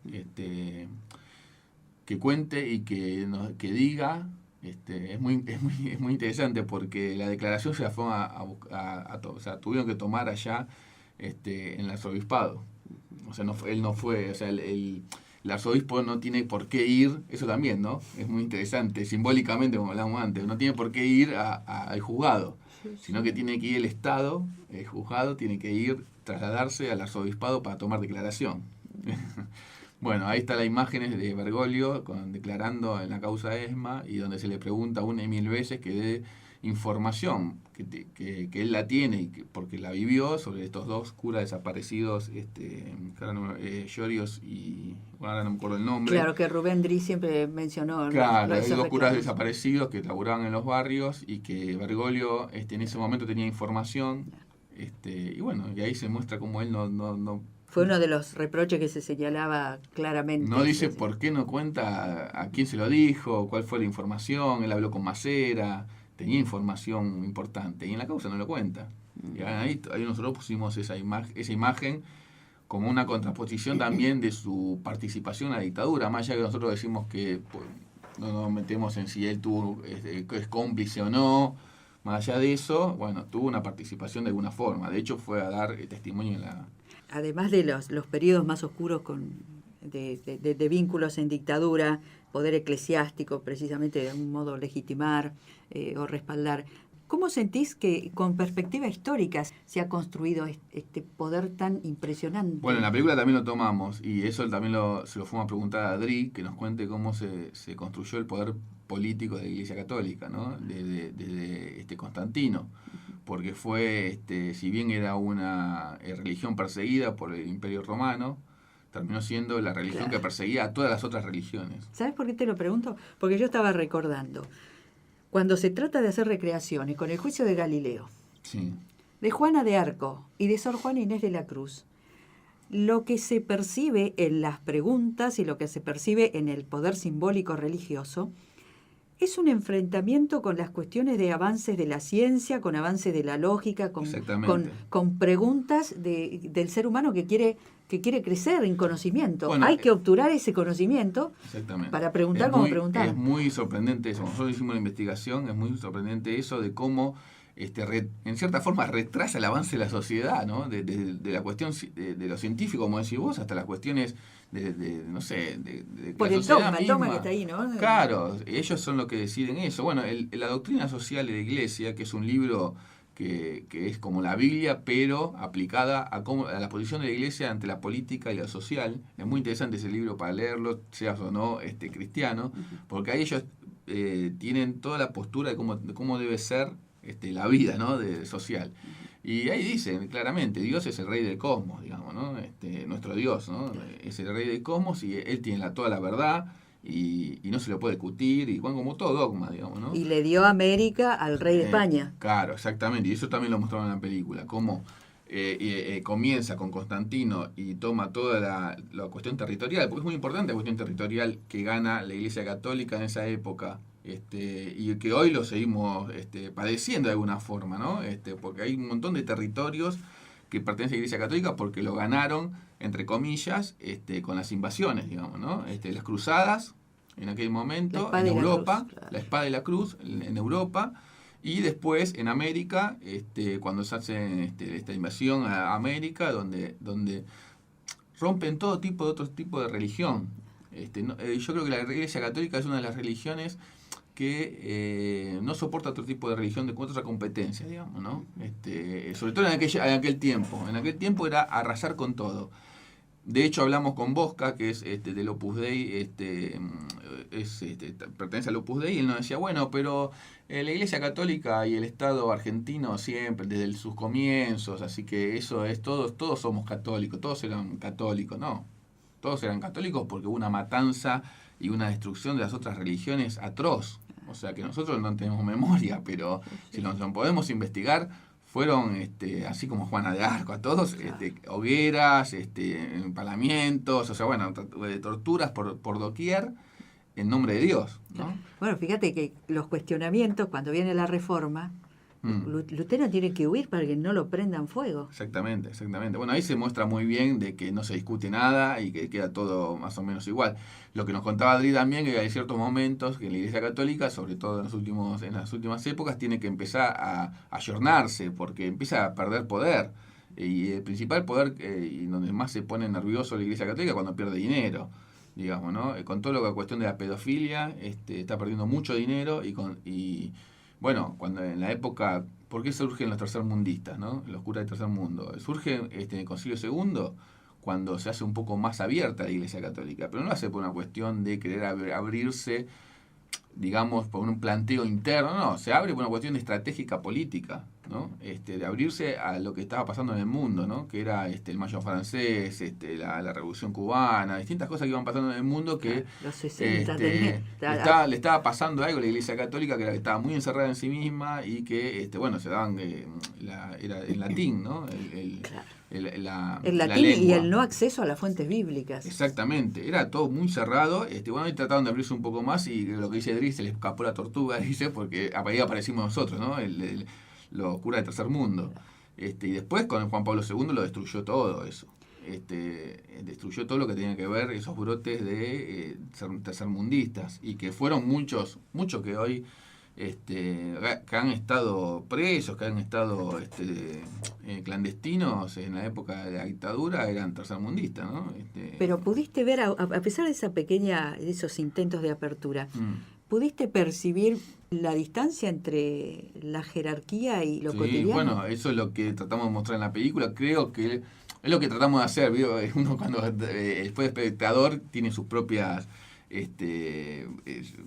que cuente y que diga. Es muy interesante porque la declaración se la fueron o sea, tuvieron que tomar allá en el arzobispado. O sea, él no fue, o sea, el arzobispo no tiene por qué ir, eso también, ¿no? Es muy interesante, simbólicamente, como hablamos antes, no tiene por qué ir al juzgado, sino que tiene que ir el Estado, el juzgado tiene que ir, trasladarse al arzobispado para tomar declaración. Bueno, ahí está las imágenes de Bergoglio declarando en la causa ESMA, y donde se le pregunta una y mil veces que dé información, que él la tiene porque la vivió, sobre estos 2 curas desaparecidos, Llorios y ahora no me acuerdo el nombre. Claro, que Rubén Dri siempre mencionó. Claro, hay 2 curas desaparecidos que laburaban en los barrios y que Bergoglio en ese momento tenía información, y bueno, y ahí se muestra cómo él no fue uno de los reproches que se señalaba claramente. No dice por qué no cuenta a quién se lo dijo, cuál fue la información, él habló con Macera, tenía información importante, y en la causa no lo cuenta. Y ahí nosotros pusimos esa imagen como una contraposición también de su participación en la dictadura, más allá que nosotros decimos que no nos metemos en si él es cómplice o no, más allá de eso, bueno, tuvo una participación de alguna forma, de hecho fue a dar testimonio en la... Además de los periodos más oscuros de vínculos en dictadura, poder eclesiástico, precisamente de algún modo legitimar o respaldar, ¿cómo sentís que con perspectiva histórica se ha construido este poder tan impresionante? Bueno, en la película también lo tomamos, y eso también se lo fuimos a preguntar a Dri, que nos cuente cómo se construyó el poder político de la Iglesia Católica, ¿no? Desde Constantino, porque fue, si bien era una religión perseguida por el Imperio Romano, terminó siendo la religión que perseguía a todas las otras religiones. ¿Sabes por qué te lo pregunto? Porque yo estaba recordando, cuando se trata de hacer recreaciones con el juicio de Galileo, sí, de Juana de Arco y de Sor Juana Inés de la Cruz, lo que se percibe en las preguntas y lo que se percibe en el poder simbólico religioso es un enfrentamiento con las cuestiones de avances de la ciencia, con avances de la lógica, con preguntas del ser humano que quiere crecer en conocimiento. Bueno, hay que obturar ese conocimiento para preguntar como preguntar. Es muy sorprendente eso. Nosotros hicimos una investigación, es muy sorprendente eso de cómo en cierta forma retrasa el avance de la sociedad, ¿no? De la cuestión de lo científico, como decís vos, hasta las cuestiones no sé, de por la el sociedad dogma misma. Que está ahí, ¿no? Claro, ellos son los que deciden eso. Bueno, la doctrina social de la Iglesia, que es un libro que es como la Biblia, pero aplicada a la posición de la Iglesia ante la política y la social. Es muy interesante ese libro para leerlo, seas o no cristiano, porque ahí ellos tienen toda la postura de cómo debe ser la vida, ¿no? Social. Y ahí dicen claramente, Dios es el rey del cosmos, digamos, ¿no? Nuestro Dios, ¿no? Es el rey del cosmos y Él tiene toda la verdad y no se lo puede discutir, y bueno, como todo dogma, digamos, ¿no? Y le dio América al rey de España. Claro, exactamente, y eso también lo mostraron en la película, cómo comienza con Constantino y toma toda la cuestión territorial, porque es muy importante la cuestión territorial que gana la Iglesia Católica en esa época. Y que hoy lo seguimos padeciendo de alguna forma, ¿no? Porque hay un montón de territorios que pertenecen a la Iglesia Católica porque lo ganaron, entre comillas, con las invasiones, digamos, ¿no? Las cruzadas en aquel momento, en Europa, la espada y la cruz en Europa, y después en América, cuando se hace esta invasión a América, donde rompen todo tipo de otro tipo de religión. Yo creo que la Iglesia Católica es una de las religiones que no soporta otro tipo de religión de otra competencia, digamos, ¿no? Sobre todo en aquel tiempo. En aquel tiempo era arrasar con todo. De hecho, hablamos con Bosca, que es del Opus Dei, pertenece al Opus Dei, y él nos decía, bueno, pero la Iglesia Católica y el Estado argentino siempre, desde sus comienzos, así que eso es, todos somos católicos, todos eran católicos, ¿no? Todos eran católicos porque hubo una matanza y una destrucción de las otras religiones atroz. O sea que nosotros no tenemos memoria, pero si nos podemos investigar, fueron así como Juana de Arco, a todos, hogueras, empalamientos, o sea, bueno, torturas por doquier en nombre de Dios, ¿no? Bueno, fíjate que los cuestionamientos, cuando viene la Reforma, Lutero tiene que huir para que no lo prendan fuego. Exactamente. Bueno, ahí se muestra muy bien de que no se discute nada y que queda todo más o menos igual. Lo que nos contaba Adri también, que hay ciertos momentos que la Iglesia Católica, sobre todo en las últimas épocas, tiene que empezar a ayornarse porque empieza a perder poder. Y el principal poder, y donde más se pone nervioso la Iglesia Católica, cuando pierde dinero, digamos, ¿no? Con todo lo que es cuestión de la pedofilia, está perdiendo mucho dinero y bueno, cuando en la época, ¿por qué surgen los tercermundistas, ¿no? Los curas del tercer mundo? Surge en el Concilio II cuando se hace un poco más abierta la Iglesia Católica, pero no lo hace por una cuestión de querer abrirse, digamos, por un planteo interno, no, se abre por una cuestión estratégica política, ¿no? De abrirse a lo que estaba pasando en el mundo, ¿no? Que era el Mayo francés, la Revolución cubana, distintas cosas que iban pasando en el mundo que los 60 le estaba pasando algo a la Iglesia Católica, que estaba muy encerrada en sí misma y que, bueno, se daban, era en latín, ¿no? El latín y el no acceso a las fuentes bíblicas. Exactamente, era todo muy cerrado. Bueno, ahí trataron de abrirse un poco más y lo que dice Dries, se le escapó la tortuga, dice, porque ahí aparecimos nosotros, ¿no? Los curas del tercer mundo. Y después con Juan Pablo II lo destruyó todo eso. Destruyó todo lo que tenía que ver esos brotes de tercermundistas y que fueron muchos que hoy que han estado presos, que han estado clandestinos en la época de la dictadura, eran tercermundistas, ¿no? Pero pudiste ver, a pesar de esos intentos de apertura, ¿pudiste percibir la distancia entre la jerarquía y lo cotidiano? Bueno, eso es lo que tratamos de mostrar en la película. Creo que es lo que tratamos de hacer, ¿vio? Uno cuando después espectador tiene sus propias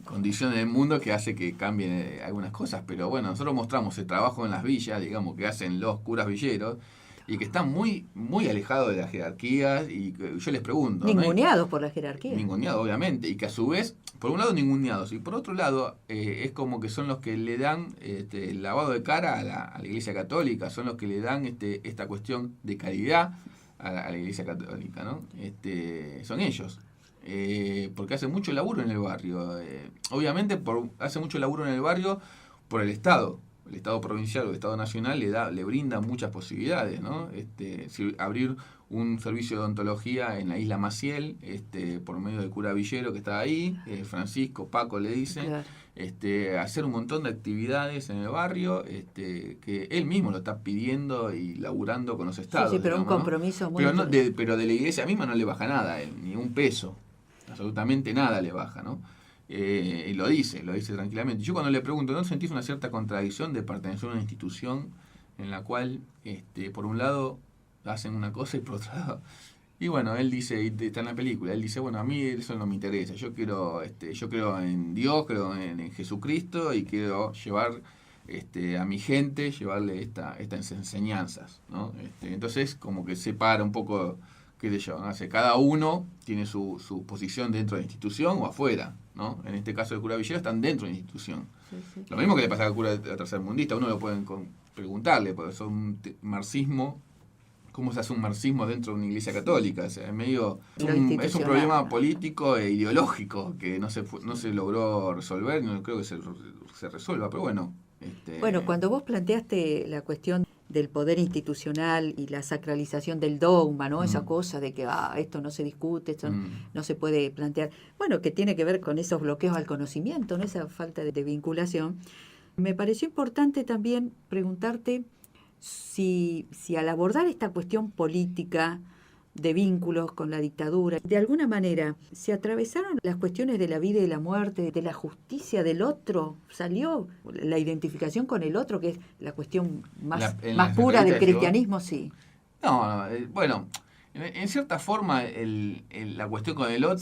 condiciones del mundo que hace que cambien algunas cosas, pero bueno, nosotros mostramos el trabajo en las villas, digamos, que hacen los curas villeros y que están muy muy alejados de las jerarquías, y yo les pregunto, ninguneados por la jerarquía, ninguneados obviamente, y que a su vez, por un lado ninguneados y por otro lado es como que son los que le dan el lavado de cara a la Iglesia Católica, son los que le dan esta cuestión de caridad a la Iglesia Católica, ¿no? Son ellos. Porque hace mucho laburo en el barrio. Obviamente hace mucho laburo en el barrio por el Estado. El Estado provincial o el Estado nacional le brinda muchas posibilidades, ¿no? Abrir un servicio de odontología en la isla Maciel, por medio del cura Villero que está ahí, Francisco, Paco le dicen, claro. Hacer un montón de actividades en el barrio, que él mismo lo está pidiendo y laburando con los estados. Sí, pero digamos, un compromiso, ¿no? Muy Pero de la iglesia misma no le baja nada a él, ni un peso, absolutamente nada le baja, ¿no? Y lo dice tranquilamente. Yo cuando le pregunto, ¿no sentís una cierta contradicción de pertenecer a una institución en la cual, por un lado, hacen una cosa y por otro lado... Y bueno, él dice, y está en la película, él dice, bueno, a mí eso no me interesa, yo creo en Dios, creo en Jesucristo y quiero llevar a mi gente, llevarle estas enseñanzas, ¿no? Entonces, como que separa un poco, qué sé yo, ¿no? Cada uno tiene su posición dentro de la institución o afuera, ¿no? En este caso el cura Villero están dentro de la institución. Sí. Lo mismo que le pasa al cura tercermundista, uno lo pueden preguntarle, porque son un marxismo. ¿Cómo se hace un marxismo dentro de una iglesia católica? O sea, es un problema político e ideológico que no se logró resolver, no creo que se resuelva, pero bueno. Bueno, cuando vos planteaste la cuestión del poder institucional y la sacralización del dogma, ¿no? Esa cosa de que esto no se discute, esto no se puede plantear. Bueno, que tiene que ver con esos bloqueos al conocimiento, ¿no? Esa falta de vinculación. Me pareció importante también preguntarte si al abordar esta cuestión política de vínculos con la dictadura, de alguna manera se atravesaron las cuestiones de la vida y la muerte, de la justicia del otro, salió la identificación con el otro, que es la cuestión más pura del cristianismo, sí. No, bueno, en cierta forma la cuestión con el otro...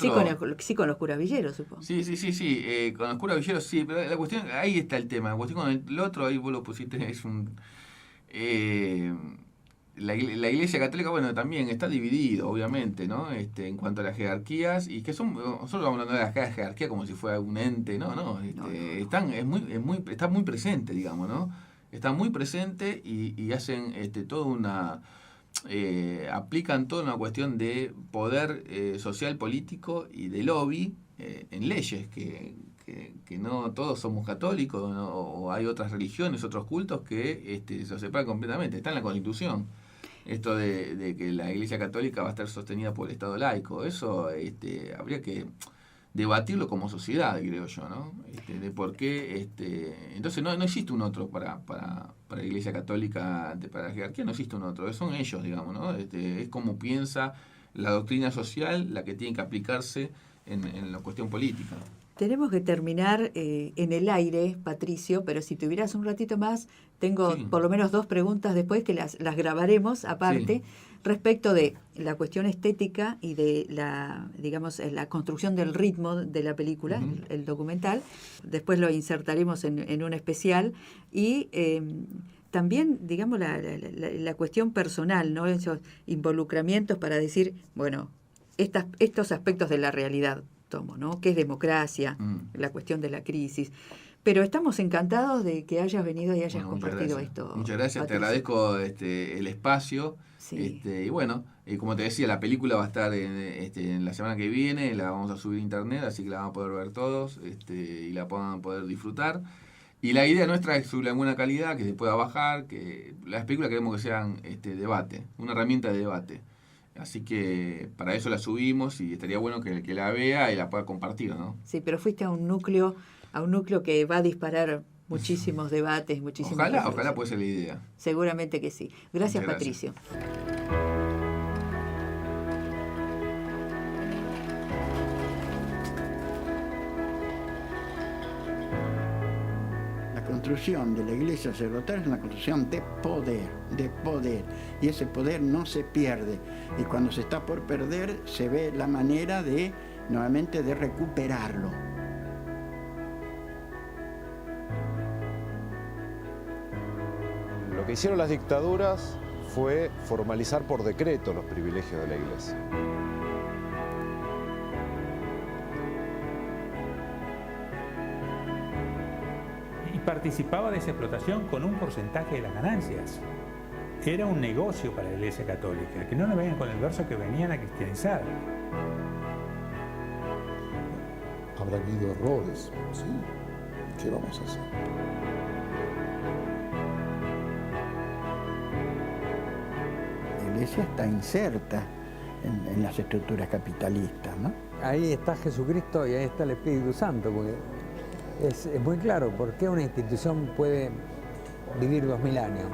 Sí, con los curas Villeros, supongo. Sí, con los curas Villeros sí, pero la cuestión, ahí está el tema, la cuestión con el otro, ahí vos lo pusiste, es un... La Iglesia Católica, bueno, también está dividido, obviamente, ¿no? En cuanto a las jerarquías, y que nosotros vamos hablando de la jerarquía como si fuera un ente, no. Está muy presente, digamos, ¿no? Está muy presente y hacen toda una... aplican toda una cuestión de poder social, político y de lobby en leyes que no todos somos católicos, o hay otras religiones, otros cultos que se separan completamente. Está en la Constitución esto de que la Iglesia Católica va a estar sostenida por el Estado laico. Eso habría que debatirlo como sociedad, creo yo, ¿no? De por qué entonces no existe un otro para la Iglesia Católica, para la jerarquía no existe un otro, son ellos, digamos, ¿no? Es como piensa la doctrina social la que tiene que aplicarse en la cuestión política. Tenemos que terminar en el aire, Patricio, pero si tuvieras un ratito más, tengo por lo menos 2 preguntas después que las grabaremos aparte, respecto de la cuestión estética y de la construcción del ritmo de la película, el documental. Después lo insertaremos en un especial y también, digamos, la cuestión personal, ¿no? Esos involucramientos para decir, bueno, estos aspectos de la realidad, ¿no? Que es democracia, la cuestión de la crisis. Pero estamos encantados de que hayas venido y hayas compartido esto. Muchas gracias, Patricio. Te agradezco el espacio. Sí. Y bueno, como te decía, la película va a estar en la semana que viene, la vamos a subir a internet, así que la van a poder ver todos y la van a poder disfrutar. Y la idea nuestra es subirla en buena calidad, que se pueda bajar, que las películas queremos que sean debate, una herramienta de debate. Así que para eso la subimos y estaría bueno que la vea y la pueda compartir, ¿no? Sí, pero fuiste a un núcleo que va a disparar muchísimos debates, muchísimos... Ojalá puede ser la idea. Seguramente que sí. Gracias, Patricio. La construcción de la iglesia sacerdotal es una construcción de poder, y ese poder no se pierde, y cuando se está por perder se ve la manera nuevamente de recuperarlo. Lo que hicieron las dictaduras fue formalizar por decreto los privilegios de la iglesia. Participaba de esa explotación con un porcentaje de las ganancias. era un negocio para la Iglesia Católica, que no nos vengan con el verso que venían a cristianizar. Habrá habido errores, sí. ¿Qué vamos a hacer? La Iglesia está inserta en las estructuras capitalistas, ¿no? Ahí está Jesucristo y ahí está el Espíritu Santo, porque es muy claro por qué una institución puede vivir 2000 años.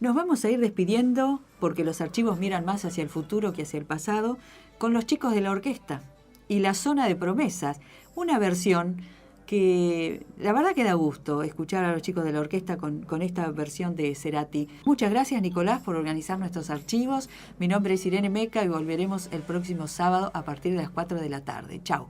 Nos vamos a ir despidiendo, porque los archivos miran más hacia el futuro que hacia el pasado, con los chicos de la orquesta y La Zona de Promesas, una versión que la verdad que da gusto escuchar a los chicos de la orquesta con esta versión de Cerati. Muchas gracias, Nicolás, por organizar nuestros archivos. Mi nombre es Irene Meca y volveremos el próximo sábado a partir de las 4 de la tarde. Chao.